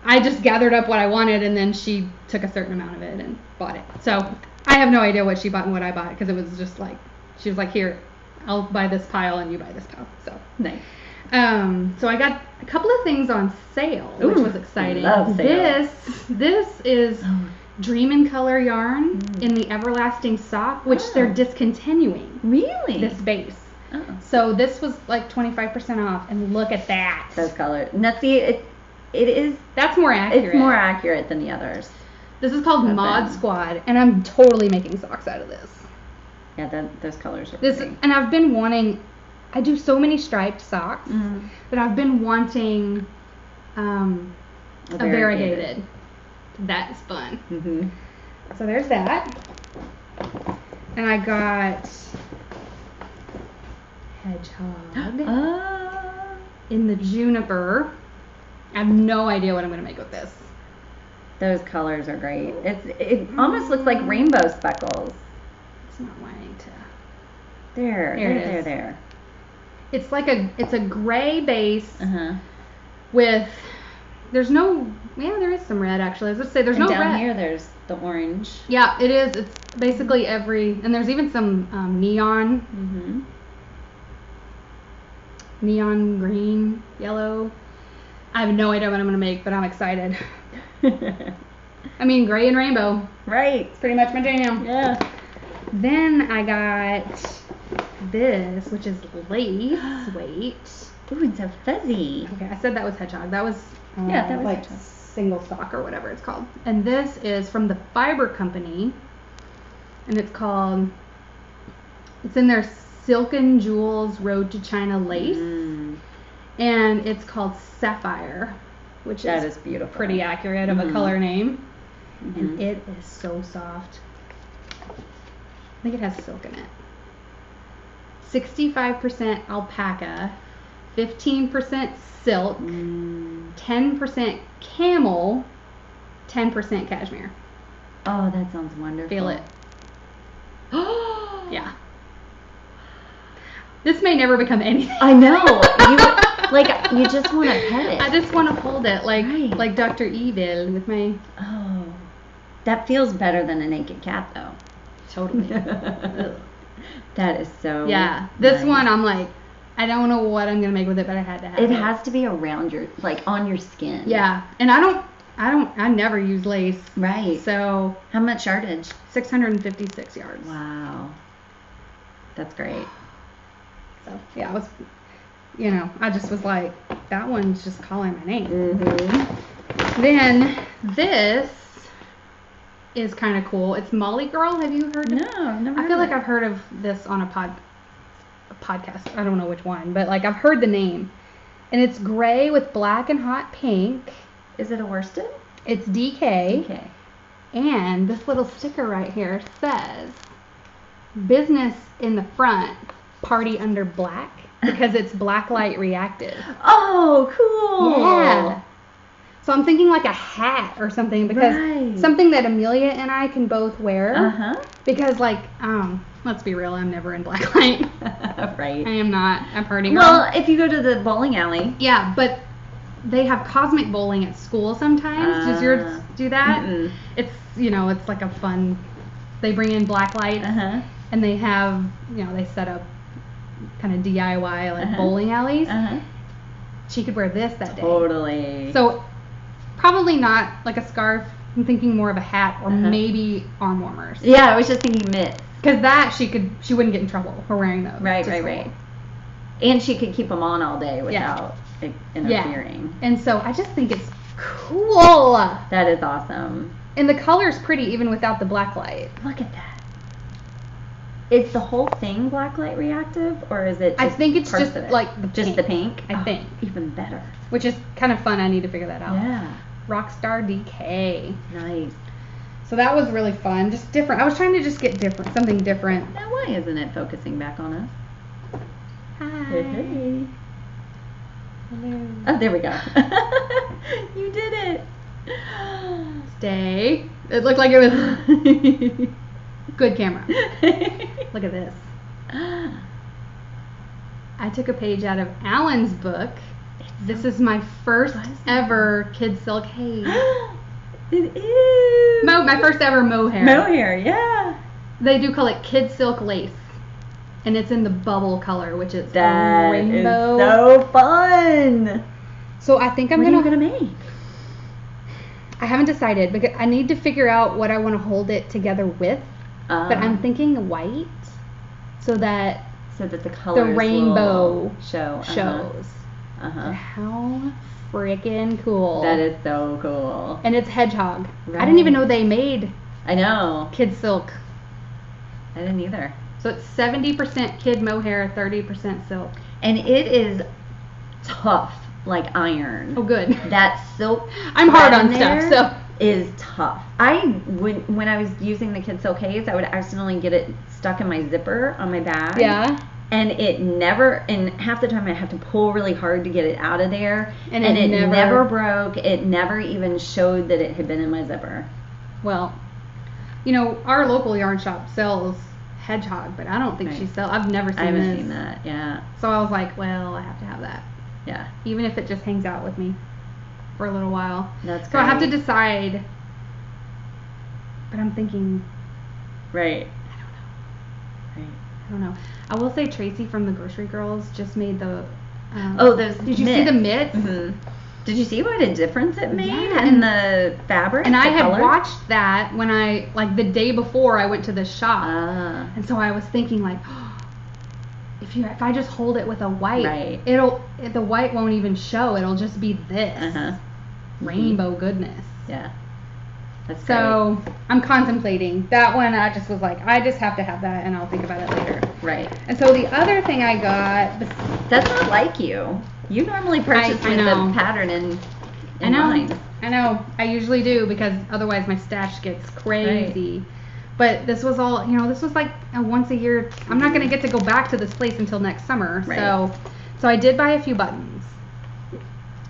I just gathered up what I wanted, and then she took a certain amount of it and bought it. So I have no idea what she bought and what I bought, because it was just like, she was like, here, I'll buy this pile and you buy this pile. So nice. So I got a couple of things on sale, which was exciting. Love sale. This is Dream in Color yarn in the Everlasting Sock, which they're discontinuing. Really? This base. Oh. So this was like 25% off, and look at that. Those colors. Now see, it is. That's more accurate. It's more accurate than the others. This is called Mod Squad, and I'm totally making socks out of this. Yeah, those colors are pretty. And I've been wanting. I do so many striped socks that I've been wanting a variegated. That's fun. Mm-hmm. So there's that. And I got Hedgehog in the Juniper. I have no idea what I'm going to make with this. Those colors are great. It almost looks like rainbow speckles. It's not wanting to. There. It's like it's a gray base with. There is some red actually. I was going to say there's no red. Down here there's the orange. Yeah, it is. It's basically and there's even some neon. Mm-hmm. Neon green, yellow. I have no idea what I'm going to make, but I'm excited. I mean, gray and rainbow. Right. It's pretty much my jam. Yeah. Then I got this, which is lace weight. Ooh, it's so fuzzy. Okay, I said that was Hedgehog. That was that was like Hedgehog. Single stock or whatever it's called. And this is from the Fibre company, and it's in their Silken Jewels Road to China lace, and it's called Sapphire, which is beautiful. Pretty accurate of a color name, and it is so soft. I think it has silk in it. 65% alpaca, 15% silk, 10% camel, 10% cashmere. Oh, that sounds wonderful. Feel it. Yeah. This may never become anything. I know. You just want to pet it. I just want to hold it like Dr. Evil with my... Oh. That feels better than a naked cat, though. Totally. That is so This one, I'm like, I don't know what I'm going to make with it, but I had to have it. It has to be around on your skin. Yeah. And I never use lace. Right. So. How much yardage? 656 yards. Wow. That's great. So, yeah, I just was like, that one's just calling my name. Mm-hmm. Then this is kind of cool. It's MollyGirl. Have you heard of it? No, I've never heard I feel of like it. I've heard of this on a podcast. I don't know which one, but I've heard the name. And it's gray with black and hot pink. Is it a worsted? It's DK. Okay. And this little sticker right here says, business in the front, party under black, because it's black light reactive. Oh, cool. Yeah. So I'm thinking like a hat or something, because something that Amelia and I can both wear. Because let's be real, I'm never in black light. Right. I am not a party girl. Well, if you go to the bowling alley. Yeah, but they have cosmic bowling at school sometimes. Does yours do that? Mm-mm. It's, it's like a fun they bring in black lights, and they have, you know, they set up kind of DIY like bowling alleys. She could wear this that day. Totally. So probably not like a scarf. I'm thinking more of a hat or maybe arm warmers. Yeah, I was just thinking mitts. Because that she wouldn't get in trouble for wearing those. Right. And she could keep them on all day without interfering. Yeah. And so I just think it's cool. That is awesome. And the color's pretty even without the black light. Look at that. Is the whole thing black light reactive, or is it just I think it's just like the pink. Just the pink? I think. Even better. Which is kind of fun. I need to figure that out. Yeah. Rockstar DK. Nice. So that was really fun. Just different. I was trying to just get different, something different. Now why isn't it focusing back on us? Hi. Hey. Hello. Oh, there we go. You did it. Stay. It looked like it was good camera. Look at this. I took a page out of Alan's book. This is my first ever Kidsilk haze. It is. My first ever mohair. Mohair, yeah. They do call it Kidsilk lace. And it's in the bubble color, which is that rainbow. Is so fun. So I think I'm What are you gonna make? I haven't decided because I need to figure out what I want to hold it together with. But I'm thinking white, so that the colors the rainbow will shows. How freaking cool! That is so cool. And it's Hedgehog. Right. I didn't even know they made. I know. Kidsilk. I didn't either. So it's 70% kid mohair, 30% silk. And it is tough, like iron. Oh, good. That silk. I'm hard on stuff, so. Is tough. When I was using the Kidsilk haze, I would accidentally get it stuck in my zipper on my bag. Yeah. And half the time I have to pull really hard to get it out of there. And it never broke. It never even showed that it had been in my zipper. Well, you know, our local yarn shop sells Hedgehog, but I don't think she sells. I've never seen this. I haven't seen that, yeah. So I was like, well, I have to have that. Yeah. Even if it just hangs out with me for a little while. That's great. So I have to decide. But I'm thinking. Right. I don't know. I will say Tracy from the Grocery Girls just made the. Those. Did you see the mitts? Mm-hmm. Did you see what a difference it made in the fabric? And I had color? watched that when the day before I went to the shop. And so I was thinking like, if I just hold it with a white, the white won't even show. It'll just be this rainbow goodness. Yeah. That's so great. I'm contemplating that one. I just was like, I just have to have that, and I'll think about it later. Right. And so the other thing I got. That's not like you. You normally purchase with the pattern in mind. I know. I usually do because otherwise my stash gets crazy. Right. But this was all, this was like a once a year. I'm not going to get to go back to this place until next summer. Right. So I did buy a few buttons.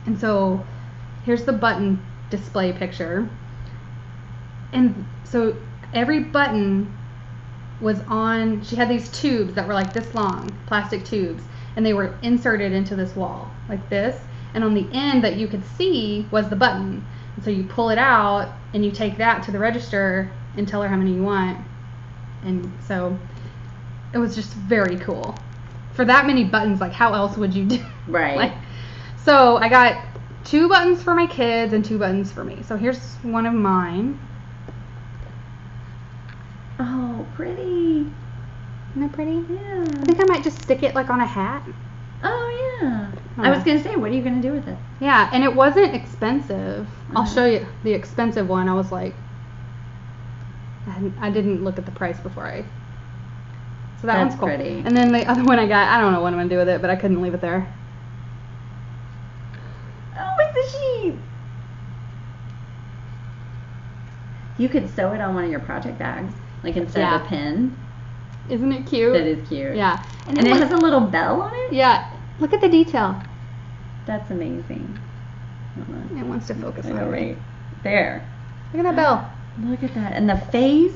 And so here's the button display picture. And so every button was on, she had these tubes that were like this long, plastic tubes. And they were inserted into this wall like this, and on the end that you could see was the button. And so you pull it out and you take that to the register and tell her how many you want. And so it was just very cool. For that many buttons, like how else would you do? Right. So I got 2 buttons for my kids and 2 buttons for me. So here's one of mine. Oh, pretty. Isn't that pretty? Yeah. I think I might just stick it like on a hat. Oh, yeah. I was going to say, what are you going to do with it? Yeah, and it wasn't expensive. I'll show you the expensive one. I was like, I didn't look at the price before So that one's cool. Pretty. And then the other one I got, I don't know what I'm going to do with it, but I couldn't leave it there. Oh, it's a sheep. You could sew it on one of your project bags, like instead of a pin. Isn't it cute? That is cute. Yeah. And it has a little bell on it? Yeah. Look at the detail. That's amazing. It wants to focus on it. Right there. Look at that bell. Look at that. And the face?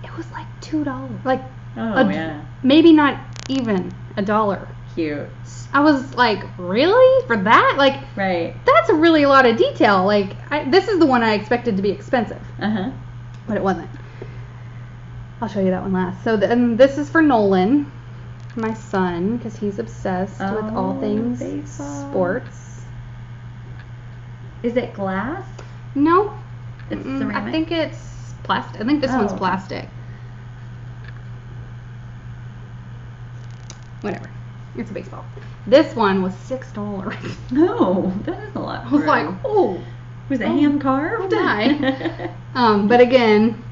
It was like $2. Like, yeah. Maybe not even $1. Cute. I was like, really? For that? Like, right. That's really a lot of detail. Like, this is the one I expected to be expensive. Uh-huh. But it wasn't. I'll show you that one last. So then this is for Nolan, my son, because he's obsessed with all things baseball. sports. Is it glass? No. It's ceramic? I think it's plastic. I think this one's plastic. Whatever. It's a baseball. This one was $6. No, that is a lot. I was like, oh. Was it hand carved? Oh my. But again.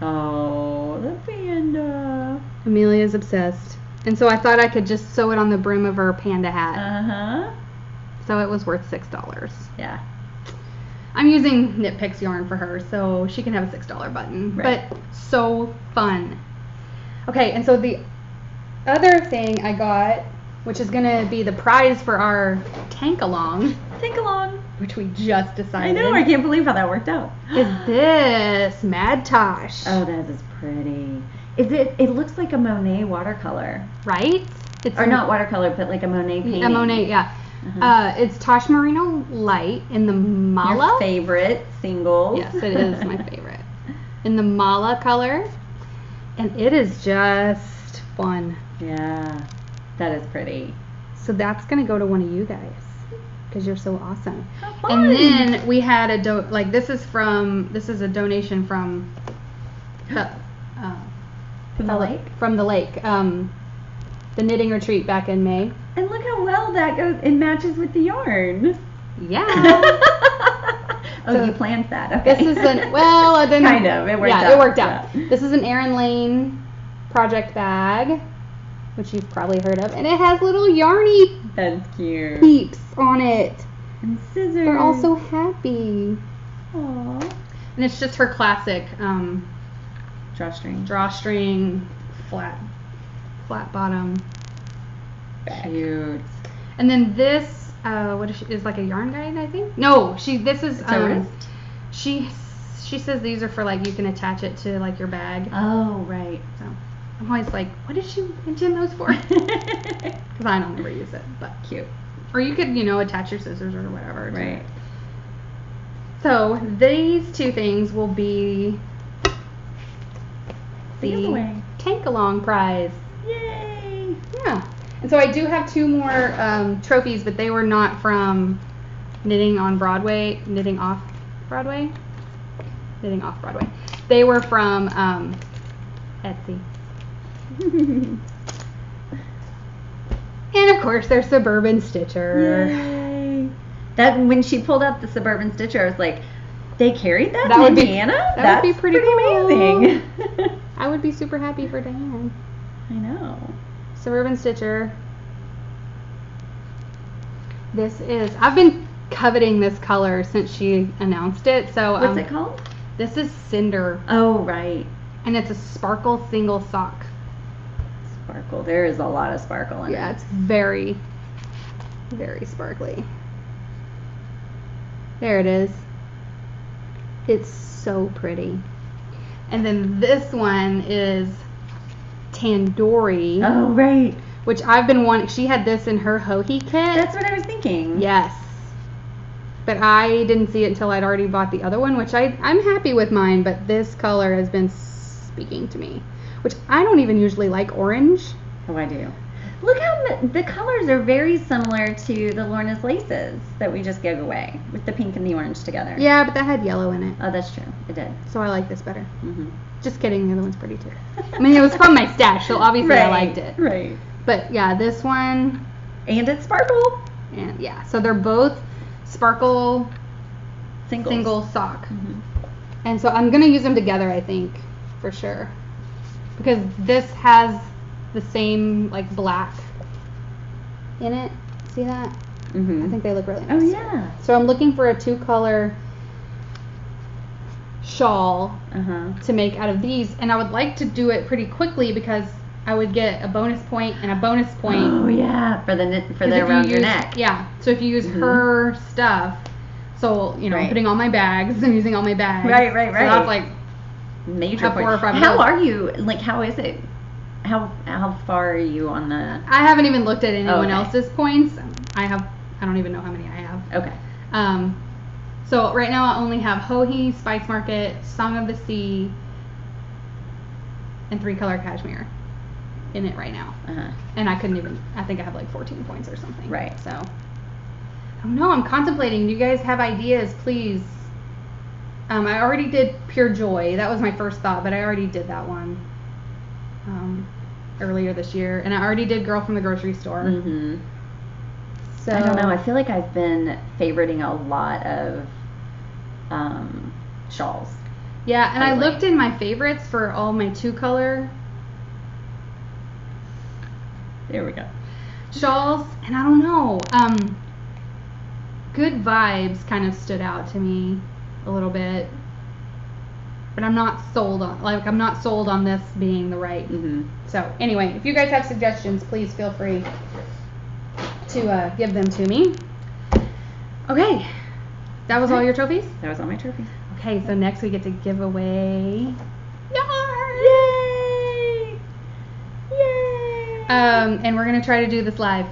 Oh, the panda. Amelia's obsessed. And so I thought I could just sew it on the brim of her panda hat. Uh-huh. So it was worth $6. Yeah. I'm using Knit Picks yarn for her, so she can have a $6 button. Right. But so fun. Okay, and so the other thing I got, which is going to be the prize for our tank along, which we just decided. I know, I can't believe how that worked out. Is this Mad Tosh. Oh, that is pretty. It looks like a Monet watercolor. Right? Or not watercolor, but like a Monet painting. A Monet, yeah. Uh-huh. It's Tosh Merino Light in the Mala. Your favorite singles. Yes, it is my favorite. In the Mala color. And it is just fun. Yeah, that is pretty. So that's going to go to one of you guys. Because you're so awesome. How fun. And then we had this is a donation from the lake? From the lake. The knitting retreat back in May. And look how well that goes. It matches with the yarn. Yeah. So you planned that. Okay. This is I didn't. Kind of. It worked out. Yeah, it worked out. Yeah. This is an Erin Lane project bag, which you've probably heard of, and it has little yarny That's cute. peeps on it. And scissors. They're all so happy. Aww. And it's just her classic Drawstring. flat bottom bag. Cute. And then this what is like a yarn guide, I think? No, this is It's a wrist? she says these are for like you can attach it to like your bag. Oh, right. So I'm always like, what did she intend those for? Because I don't ever use it, but Cute. or you could attach your scissors or whatever. Right. So these two things will be the giveaway. tank along prize. Yay! Yeah. And so I do have two more trophies, but they were not from knitting off Broadway. They were from Etsy. And of course, their Suburban Stitcher. Yay! That when she pulled out the Suburban Stitcher, I was like, they carried that That to would be- Indiana? that would be pretty cool. amazing. I would be super happy for Diane. I know. Suburban Stitcher. I've been coveting this color since she announced it. So What's it called? This is Cinder, Oh, right. and it's a sparkle single sock. Sparkle. There is a lot of sparkle in Yeah, it. it's very, very sparkly. There it is. It's so pretty. And then this one is Tandoori, Oh, right. which I've been wanting. She had this in her Hohi kit. That's what I was thinking. Yes. But I didn't see it until I'd already bought the other one, which I'm happy with mine, but this color has been speaking to me. Which I don't even usually like orange. Oh, I do. Look how the colors are very similar to the Lorna's laces that we just gave away with the pink and the orange together. Yeah, but that had yellow in it. Oh, that's true. It did. So I like this better. Mm-hmm. Just kidding, the other one's pretty too. I mean, it was from my stash, so obviously I liked it. Right. But yeah, this one, And it's sparkle. and yeah, so they're both sparkle Singles. single sock. Mm-hmm. And so I'm going to use them together, I think, for sure. Because this has the same, like, black in it. See that? Mm-hmm. I think they look really nice. Oh, yeah. So I'm looking for a 2-color shawl Uh-huh. to make out of these. And I would like to do it pretty quickly because I would get a bonus point and a bonus point. Oh, yeah. For Because the if you around your use- neck. Yeah. So if you use her stuff, so, I'm Right. putting all my bags, I'm using all my bags. Right. So that's like, Major Have 4 or point. 5 of How those. are you? Like, how is it? How far are you on the... I haven't even looked at anyone Okay. else's points. I don't even know how many I have. Okay. So right now I only have Hohi, Spice Market, Song of the Sea, and 3-color cashmere in it right now. And I think I have like 14 points or something. Right. So, I don't know. I'm contemplating. Do you guys have ideas? Please. I already did Pure Joy. That was my first thought, but I already did that one earlier this year. And I already did Girl from the Grocery Store. So I don't know. I feel like I've been favoriting a lot of shawls. Yeah, and lately. I looked in my favorites for all my 2-color There we go. shawls, and I don't know. Good Vibes kind of stood out to me a little bit, but I'm not sold on this being the right. So anyway, if you guys have suggestions, please feel free to give them to me. Okay, that was all your trophies? That was all my trophies. Okay, so next we get to give away yarn. Yay! Yay! And we're gonna try to do this live.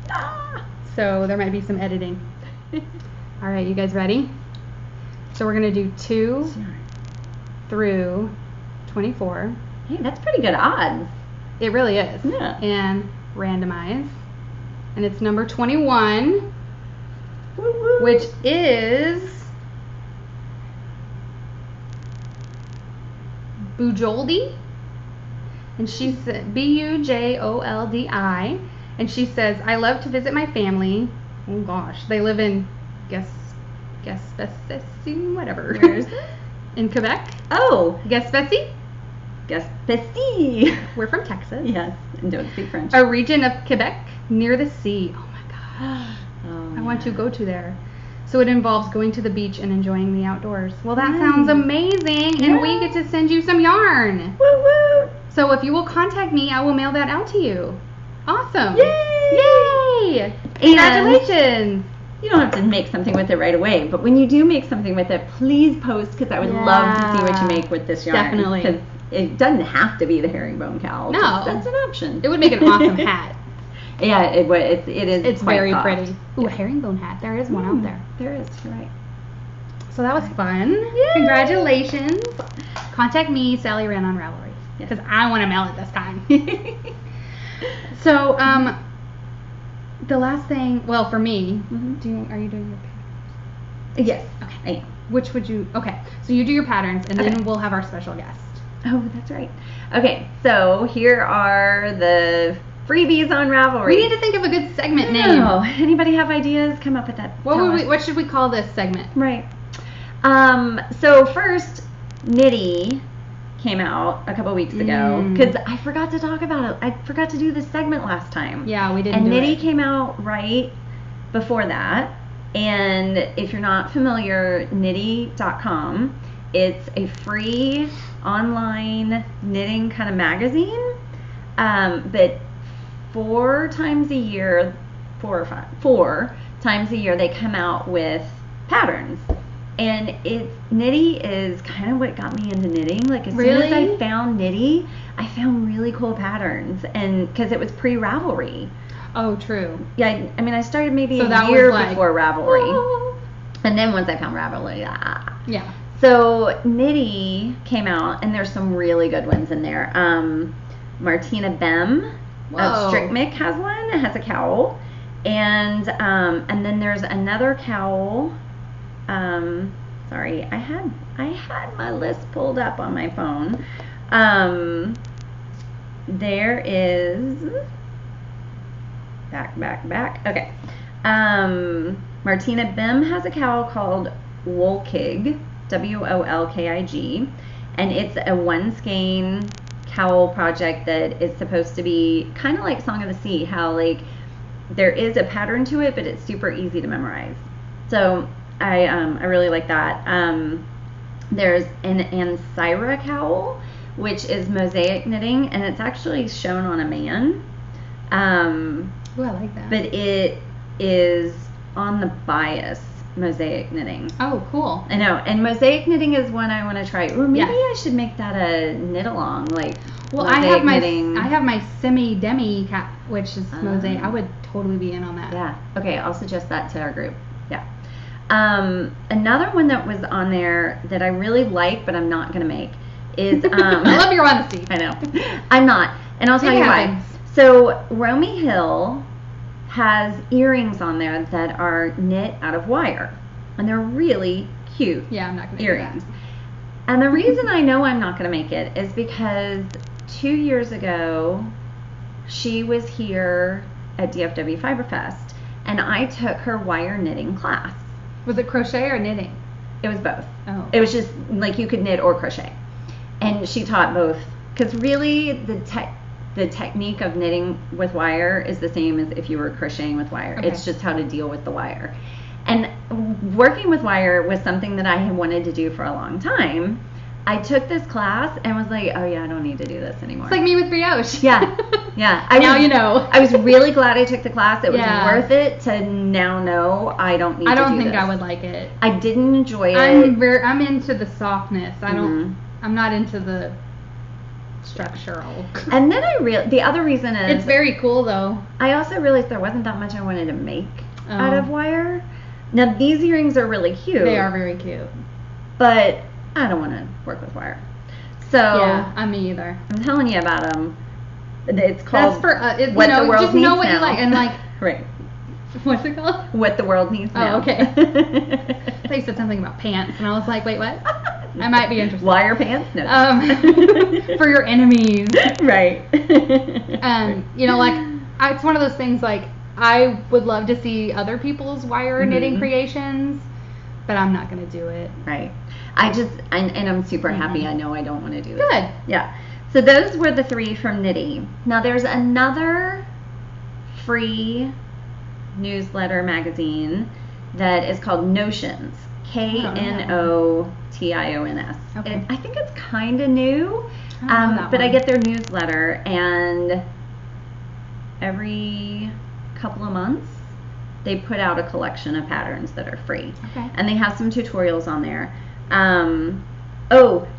Ah! So there might be some editing. All right, you guys ready? So we're gonna do 2 through 24. Hey, that's pretty good odds. It really is. Yeah. And randomize. And it's number 21, Woo woo. which is Bujoldi. And she said Bujoldi. And she says, I love to visit my family. Oh gosh, they live in Gaspésie, whatever. Where is it? In Quebec. Oh, Gaspésie. Gaspésie. We're from Texas. Yes, and don't speak French. A region of Quebec near the sea. Oh my gosh. Oh, I want to go to there. So it involves going to the beach and enjoying the outdoors. Well, that sounds amazing. And we get to send you some yarn. Woo woo. So if you will contact me, I will mail that out to you. Awesome. Yay! Yay! Congratulations. You don't have to make something with it right away, but when you do make something with it, please post, because I would love to see what you make with this yarn. Definitely. Because it doesn't have to be the herringbone cowl. No. That's an option. It would make an awesome hat. Yeah, it is. It's quite very soft. pretty. Ooh, a herringbone hat. There is one out there. There is. You're right. So that was fun. Yay! Congratulations. Contact me, Salliewren on Ravelry, Yes. because I want to mail it this time. So, the last thing, well, for me, are you doing your patterns? Yes. Okay. I am. Which would you? Okay, so you do your patterns, and then we'll have our special guest. Oh, that's right. Okay, so here are the freebies on Ravelry. We need to think of a good segment name. Oh, anybody have ideas? Come up with that. What should we call this segment? Right. So first, Knitty came out a couple weeks ago because I forgot to talk about it. I forgot to do this segment last time. Yeah, we didn't. And do Knitty it. came out right before that. And if you're not familiar, knitty.com, it's a free online knitting kind of magazine. But 4 times a year, 4 times a year, they come out with patterns. And Knitty is kind of what got me into knitting. Like as soon as I found Knitty, I found really cool patterns, and because it was pre-Ravelry. Oh, true. Yeah, I mean, I started maybe So a that year was like, before Ravelry, and then once I found Ravelry, Yeah. So Knitty came out, and there's some really good ones in there. Martina Bem of Strickmick has one. It has a cowl, and then there's another cowl. Sorry, I had my list pulled up on my phone. There is back. Okay. Martina Bem has a cowl called Wolkig, Wolkig, and it's a one skein cowl project that is supposed to be kind of like Song of the Sea, how like there is a pattern to it, but it's super easy to memorize. So I really like that. There's an Ansira cowl, which is mosaic knitting, and it's actually shown on a man. Oh, I like that. But it is on the bias mosaic knitting. Oh, cool. I know, and mosaic knitting is one I want to try. Or maybe Yes. I should make that a knit along, like. Well, mosaic knitting. I have my Simee Dimeh cap, which is mosaic. I would totally be in on that. Yeah. Okay, I'll suggest that to our group. Yeah. Another one that was on there that I really like, but I'm not gonna make, is I love your honesty. I know. I'm not. And I'll tell It you happens. why. So Romy Hill has earrings on there that are knit out of wire. And they're really cute Yeah, I'm not going to earrings. do that. And the reason I know I'm not going to make it is because 2 years ago, she was here at DFW Fibre Fest, and I took her wire knitting class. Was it crochet or knitting? It was both. Oh. It was just like you could knit or crochet. And she taught both. Because really, the technique of knitting with wire is the same as if you were crocheting with wire. Okay. It's just how to deal with the wire. And working with wire was something that I had wanted to do for a long time. I took this class and was like, oh yeah, I don't need to do this anymore. It's like me with brioche. Yeah. Yeah. Now you know. I was really glad I took the class. It was Yeah. worth it to now know I don't need to do this. I don't think I would like it. I didn't enjoy it. I'm into the softness. Mhm. I'm not into the structural. And then the other reason is It's very cool though. I also realized there wasn't that much I wanted to make out Oh. of wire. Now these earrings are really cute. They are very cute. But I don't want to work with wire. So Yeah, me either. I'm telling you about them. It's called That's for What the World just Needs know what Now. you like and like. Right. What's it called? What the World Needs Now. Oh, okay. They said something about pants, and I was like, wait, what? I might be interested. Wire pants? No. For your enemies. Right. You know, like it's one of those things. Like I would love to see other people's wire knitting creations, but I'm not gonna do it. Right. And I'm super happy. I know I don't want to do this. Good. Yeah. So those were the 3 from Knitty. Now there's another free newsletter magazine that is called Notions. Knotions. Okay. I think it's kind of new, I don't know that but I one. get their newsletter, and every couple of months they put out a collection of patterns that are free. Okay. And they have some tutorials on there.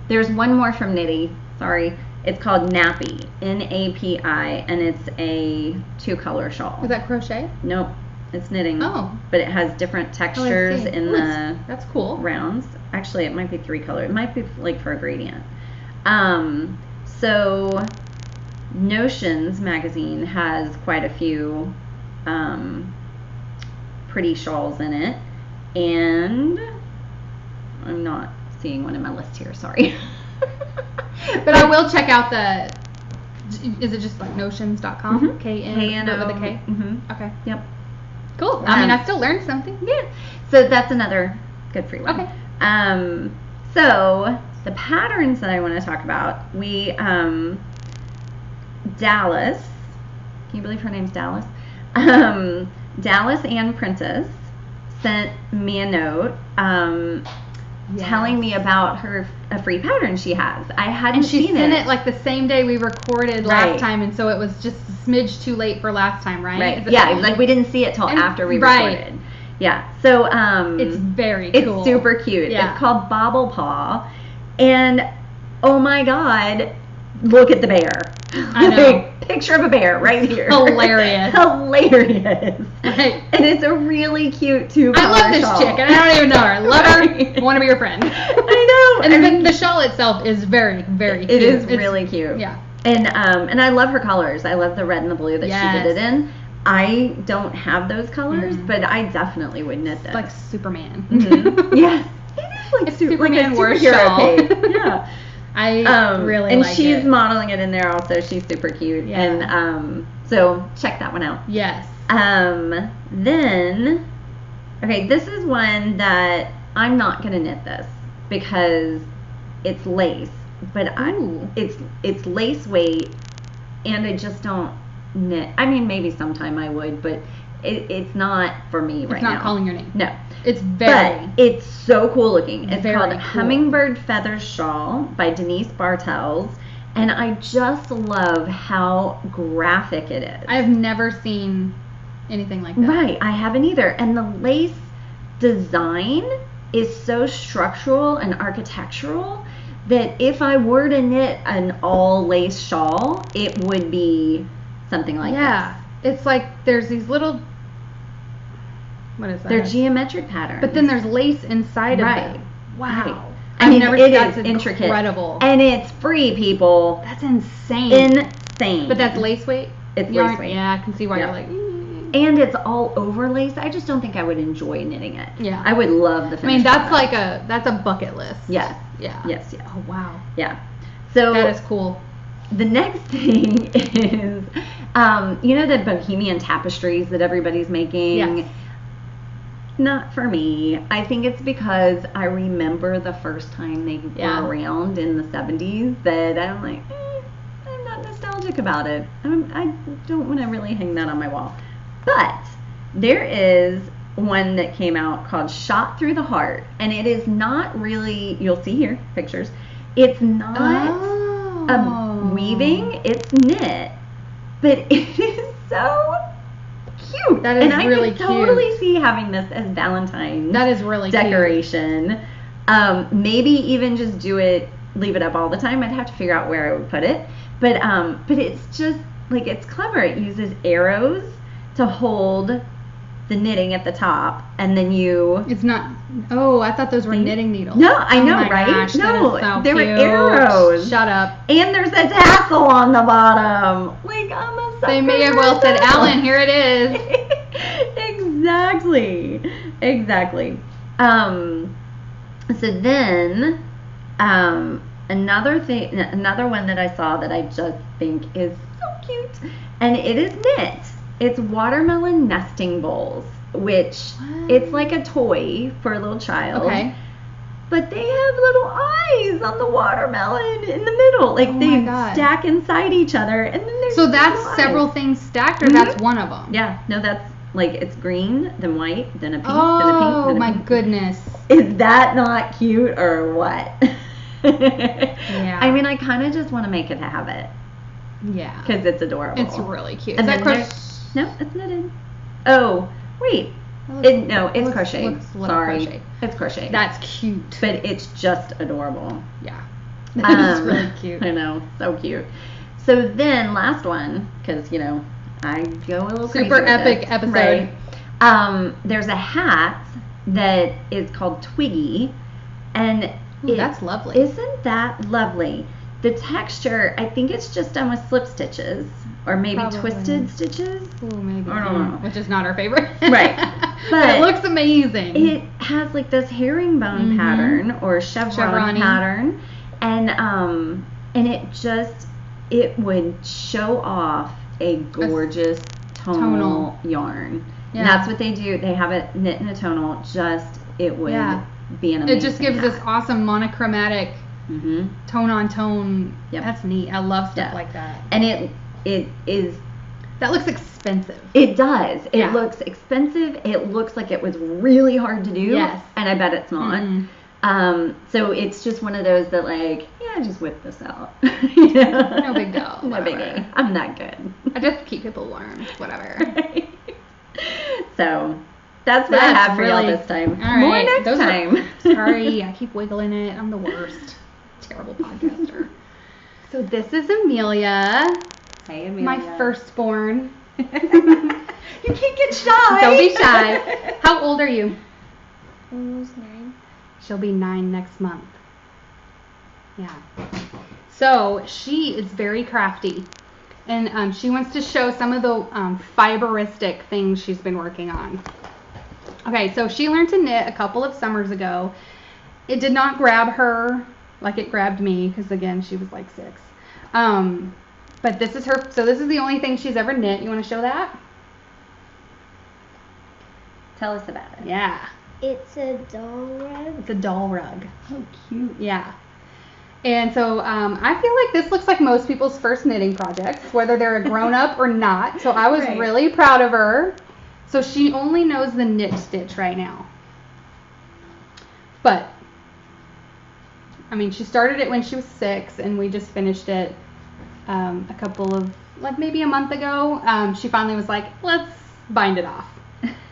There's one more from Knitty. Sorry. It's called Nappy, N-A-P-I, and it's a 2-color shawl. Is that crochet? Nope, it's knitting. Oh. But it has different textures in the That's cool. rounds. Actually, it might be 3 color. It might be like for a gradient. So Notions magazine has quite a few pretty shawls in it, and I'm not seeing one in my list here. Sorry. But I will check out is it just like notions.com? Mhm. K-N with a K? Mhm. Okay. Yep. Cool. I mean, I still learned something. Yeah. So that's another good free one. Okay. So the patterns that I want to talk about, Dallas, can you believe her name's Dallas? Dallas Ann Prentice sent me a note telling me about a free pattern she has. I hadn't And she seen sent it like the same day we recorded Right. last time, and so it was just a smidge too late for last time, right? Right. Is it- Yeah, like we didn't see it till And- after we right. recorded. Yeah. So It's very it's cool. super cute. Yeah. It's called Bobble Paw, and oh my God, look at the bear. I know. Like, picture of a bear right here. Hilarious. Hilarious. Right. And it's a really cute 2-color I love this shawl. chick, and I don't even know her. Love Right. her. Want to be your friend. I know. And then the shawl itself is very, very cute. It is It's- really cute. Yeah. And I love her colors. I love the red and the blue that she Yes. did it in. I don't have those colors, Mhm. but I definitely would knit this. Like Superman. Mhm. Yes. It is like It's like Superman a wore superhero shawl. cape. Yeah. I really and like she's it. modeling it in there also. She's super cute. Yeah. And so check that one out. Yes. Then okay, this is one that I'm not gonna knit this because it's lace, but Ooh. it's lace weight, and I just don't knit. I mean, maybe sometime I would, but it's not for me right It's now. not calling your name. No. It's very. But it's so cool looking. It's Very called cool. Hummingbird Feathers Shawl by Denise Bartels. And I just love how graphic it is. I've never seen anything like that. Right, I haven't either. And the lace design is so structural and architectural that if I were to knit an all lace shawl, it would be something like Yeah. It's like there's these little. What is this. that? They're geometric patterns. But then there's lace inside of Right. them. Wow. Right. I mean, that's intricate. Incredible. And it's free, people. That's insane. Insane. But that's lace weight? It's lace weight. Yeah, I can see why you're like... And it's all over lace. I just don't think I would enjoy knitting it. Yeah. I would love the finished that's product. that's a bucket list. Yes. Yeah. Yes. Oh, wow. Yeah. So that is cool. The next thing is, you know, the bohemian tapestries that everybody's making? Yes. Not for me. I think it's because I remember the first time they were around in the 70s that I'm like, I'm not nostalgic about it. I don't want to really hang that on my wall. But there is one that came out called Shot Through the Heart, and it is not really, you'll see here, pictures, it's not weaving, it's knit, but it is so cute. That is and really I can totally see having this as Valentine's that is really decoration. Cute. Maybe even just leave it up all the time. I'd have to figure out where I would put it. But it's just, like, it's clever. It uses arrows to hold the knitting at the top, and then It's not... Oh, I thought those were knitting needles. No, I know, right? Gosh, no, so they were cute. arrows. Shut up. And there's a tassel on the bottom. Like, I'm a sucker. They may have well said, Alan, here it is. Exactly. So then, another one that I saw that I just think is so cute, and it is knit. It's watermelon nesting bowls, which it's like a toy for a little child. Okay. But they have little eyes on the watermelon in the middle. Like, they stack inside each other, and then there's that's several things stacked, or that's one of them? Yeah. No, that's, like, it's green, then white, then a pink, then a pink, then a pink. Oh, my goodness. Is that not cute, or what? Yeah. I mean, I kind of just want to make it a habit. Yeah. Because it's adorable. It's really cute. And is that crochet? No, it's knitted. Oh, wait. It's crochet. Sorry. Crochet. It's crochet. That's cute. But it's just adorable. Yeah. That is really cute. I know. So cute. So then, last one, because, you know, I go a little crazy super with epic this, episode. Right? There's a hat that is called Twiggy. And that's lovely. Isn't that lovely? The texture, I think it's just done with slip stitches. Or maybe twisted stitches. Ooh, maybe. I don't know. Which is not our favorite. Right. But it looks amazing. It has like this herringbone pattern or chevron pattern. And it would show off a gorgeous tonal yarn. Yeah. And that's what they do. They have it knit in a tonal. It would be an amazing It just gives hat. this awesome monochromatic tone on tone. Yep. That's neat. I love stuff like that. And it is. That looks expensive. It does. It looks expensive. It looks like it was really hard to do. Yes. And I bet it's not. So it's just one of those that, like, just whip this out. No big deal. No biggie. I'm that good. I just keep people warm. Whatever. Right. So that's what I have for y'all this time. All right. More next time. Sorry, I keep wiggling it. I'm the worst. Terrible podcaster. So this is Amelia. Hey, Amelia. My firstborn. You can't get shy. Don't be shy. How old are you? Almost 9. She'll be 9 next month. Yeah. So she is very crafty. And she wants to show some of the fiberistic things she's been working on. Okay, so she learned to knit a couple of summers ago. It did not grab her like it grabbed me, because again, she was like 6. But this is her, so this is the only thing she's ever knit. You want to show that? Tell us about it. Yeah. It's a doll rug. It's a doll rug. Oh, cute. Yeah. And so I feel like this looks like most people's first knitting projects, whether they're a grown-up or not. So I was really proud of her. So she only knows the knit stitch right now. But, I mean, she started it when she was 6, and we just finished it a couple of, like, maybe a month ago. She finally was like, let's bind it off.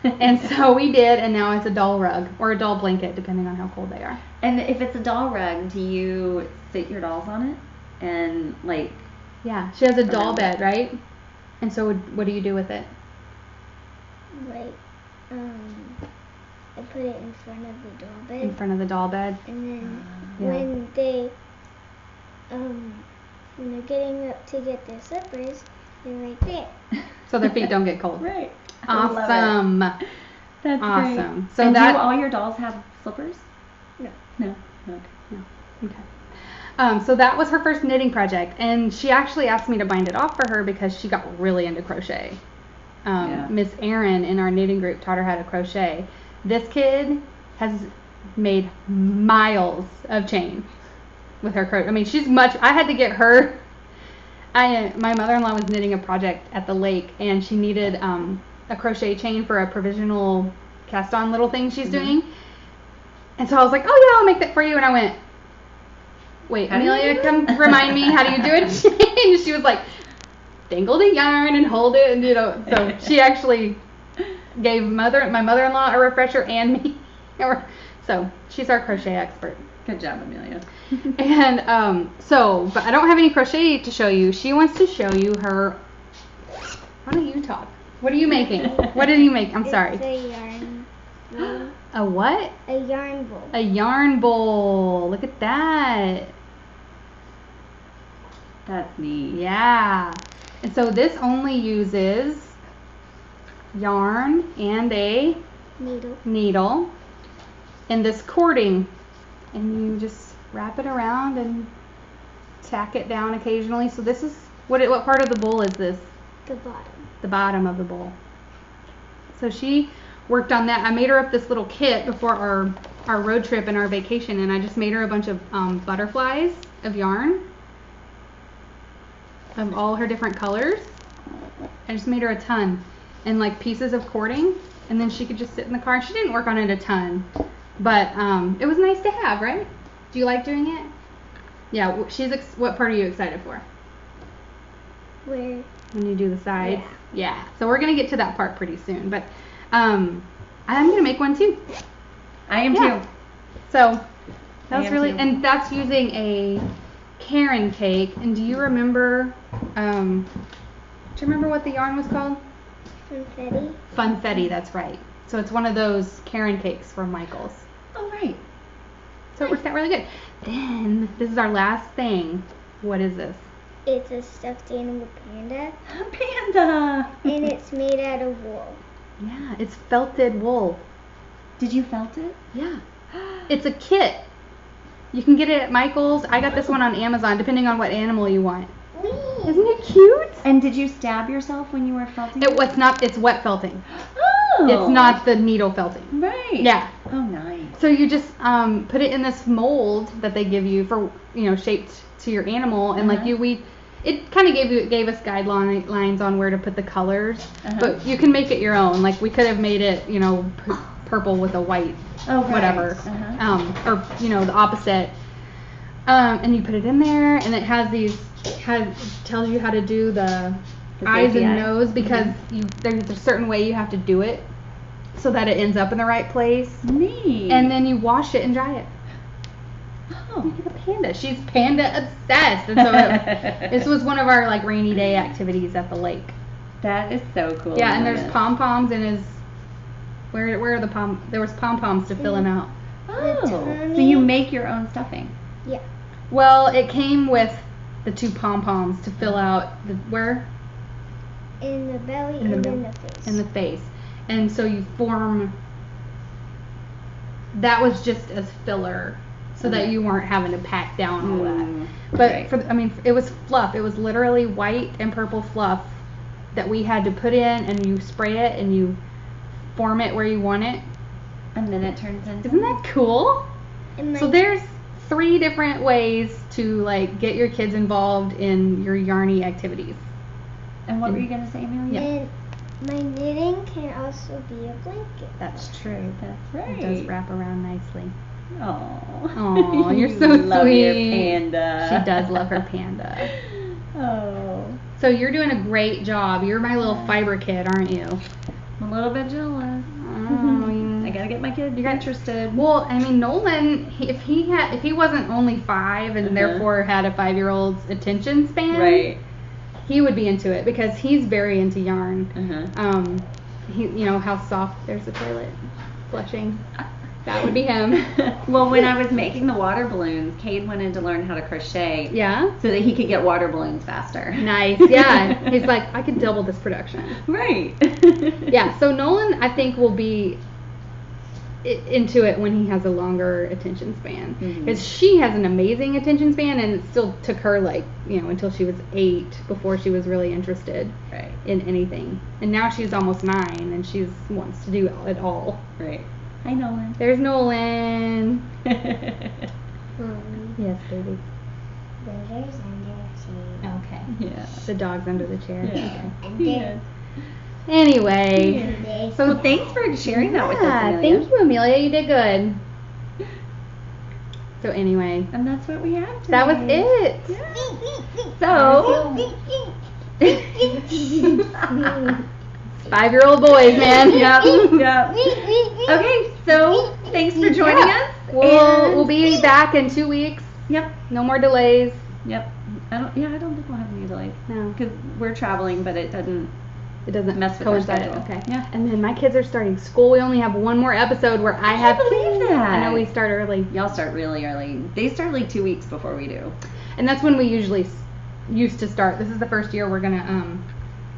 And so we did, and now it's a doll rug or a doll blanket, depending on how cold they are. And if it's a doll rug, do you sit your dolls on it? And, like... Yeah, she has a doll bed, right? And so what do you do with it? Like, I put it in front of the doll bed. In front of the doll bed. And then Yeah. when they're getting up to get their slippers, they're right there. So their feet don't get cold. Right. I love it. Awesome. That's Awesome. great. So and that do all your dolls have slippers? No. No. Okay. Okay. So that was her first knitting project, and she actually asked me to bind it off for her because she got really into crochet. Yeah. Miss Erin in our knitting group taught her how to crochet. This kid has made miles of chain with her crochet. I mean, I had to get her. My mother-in-law was knitting a project at the lake, and she needed a crochet chain for a provisional cast-on little thing she's doing. And so I was like, oh yeah, I'll make that for you. And I went, wait, Amelia, come remind me, how do you do a chain? She was like, dangle the yarn and hold it, and so she actually gave my mother-in-law a refresher and me. So she's our crochet expert. Good job, Amelia. And but I don't have any crochet to show you. She wants to show you her. Why don't you talk? What are you making? What did you make? I'm sorry. It's a yarn bowl. A what? A yarn bowl. A yarn bowl. Look at that. That's neat. Yeah. And so this only uses yarn and a needle and this cording, and you just wrap it around and tack it down occasionally. So this is what part of the bowl is this? The bottom. The bottom of the bowl. So she worked on that. I made her up this little kit before our road trip and our vacation, and I just made her a bunch of butterflies of yarn of all her different colors. I just made her a ton, and like pieces of cording, and then she could just sit in the car. She didn't work on it a ton, but it was nice to have, right? Do you like doing it? Yeah. What part are you excited for? Where? When you do the sides. Yeah. So we're gonna get to that part pretty soon, but I'm gonna make one too. I am too. So that was really, too. and that's using a Karen cake. And do you remember? Do you remember what the yarn was called? Funfetti. Funfetti. That's right. So it's one of those Karen cakes from Michaels. Oh, right. So it worked out really good. Then this is our last thing. What is this? It's a stuffed animal panda. Panda. And it's made out of wool. Yeah, it's felted wool. Did you felt it? Yeah. It's a kit. You can get it at Michael's. I got this one on Amazon, depending on what animal you want. Isn't it cute? And did you stab yourself when you were felting? It's wet felting. Oh. It's not the needle felting. Right. Yeah. Oh, nice. So you just put it in this mold that they give you for, shaped to your animal, and it kind of gave us guidelines on where to put the colors, but you can make it your own. Like we could have made it, purple with a white, whatever, or the opposite. And you put it in there, and it tells you how to do the eyes and nose, because there's a certain way you have to do it so that it ends up in the right place. Neat. And then you wash it and dry it. Oh. Look at the panda. She's panda obsessed. And so this was one of our rainy day activities at the lake. That is so cool. Yeah, and there's pom-poms in his... Where are the pom... There was pom-poms to fill him out. Oh. So you make your own stuffing? Yeah. Well, it came with the 2 pom-poms to fill out where? In the belly and in the face. In the face. And so you form... That was just as filler, so that you weren't having to pack down all that. But it was fluff. It was literally white and purple fluff that we had to put in, and you spray it and you form it where you want it. And then it turns into... Isn't that cool? And So there's 3 different ways to get your kids involved in your yarny activities. And what were you going to say, Amelia? And my knitting can also be a blanket. That's true. That's right. It does wrap around nicely. Oh, you're so love sweet. Your panda. She does love her panda. Oh. So you're doing a great job. You're my little Fibre kid, aren't you? I'm a little bit jealous. Oh, I gotta get my kid interested. Well, Nolan, if he wasn't only 5 and therefore had a 5-year-old's attention span, right, he would be into it because he's very into yarn. Uh-huh. He, how soft. There's the toilet. Flushing. That would be him. Well, when I was making the water balloons, Cade wanted to learn how to crochet. Yeah? So that he could get water balloons faster. Nice. Yeah. He's like, I could double this production. Right. Yeah. So Nolan, I think, will be into it when he has a longer attention span. Because she has an amazing attention span, and it still took her, like, until she was 8 before she was really interested in anything. And now she's almost 9, and she wants to do it all. Right. Hi, Nolan. There's Nolan. Mom, Yes, baby. there's under the chair. Okay. Yeah. The dog's under the chair. Yeah. And He there- is. Anyway. there's So thanks for sharing that with us, Yeah, Amelia. thank you, Amelia. You did good. So anyway, And that's what we have today. that was it. So, 5-year-old boys, man. yep. Okay, so thanks for joining us. We'll be back in 2 weeks. Yep. No more delays. Yep. I don't think we'll have any delays. No, Because we're traveling, but it doesn't. it doesn't Mess with our coincide. schedule. Okay. Yeah. And then my kids are starting school. We only have one more episode where I have can't believe kids. that. I know we start early, Y'all start really early. They start like 2 weeks before we do. and that's when we usually used to start. This is the first year we're gonna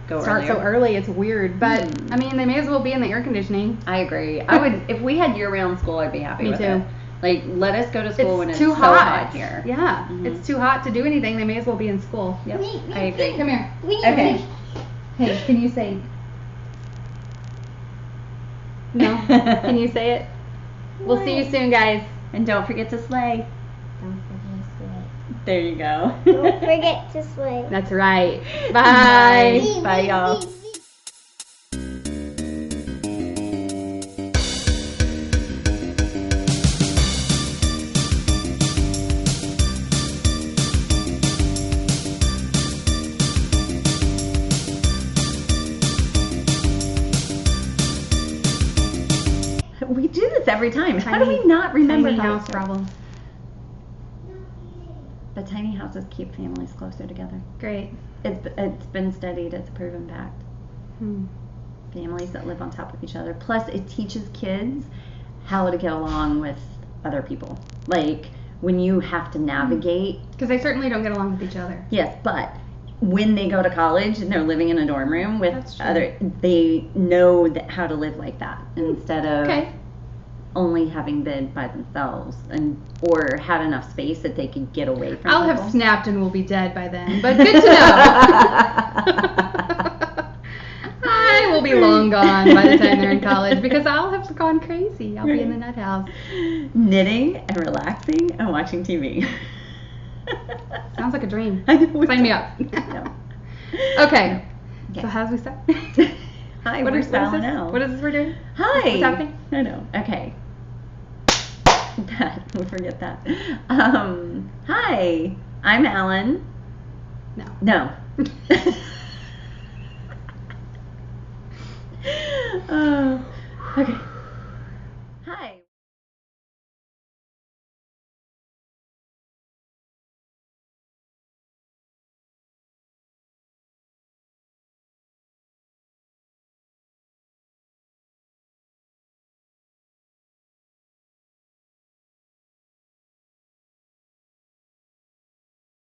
Go start earlier. so early. It's weird, but I mean, they may as well be in the air conditioning. I agree. I would if we had year-round school. I'd be happy Me with too. it. Like, let us go to school when it's too so hot. hot here. Yeah, Mhm. it's too hot to do anything. They may as well be in school. Yep. I agree. Come here. Okay. Hey, can you say? No. Can you say it? We'll see you soon, guys. And don't forget to slay. Don't forget to slay. There you go. Don't forget to slay. That's right. Bye. Bye. Bye, y'all. We do this every time. How do we not remember tiny how house to- problems? But tiny houses keep families closer together. Great. It's been studied. It's a proven fact. Families that live on top of each other. Plus, it teaches kids how to get along with other people. Like, when you have to navigate. Because they certainly don't get along with each other. Yes, but when they go to college and they're living in a dorm room with That's true. other, they know how to live like that instead of Okay. only having been by themselves or had enough space that they could get away from I'll people. have snapped and we'll be dead by then. But good to know. I will be long gone by the time they're in college because I'll have gone crazy. I'll be in the nut house. Knitting and relaxing and watching TV. Sounds like a dream. I know. Sign me up. No. Okay. Okay. So how's we start? Hi, What we're is this? styling out. What is this we're doing? Hi. What's happening? I know. Okay. We'll forget that. Hi, I'm Alan. No. No. Okay.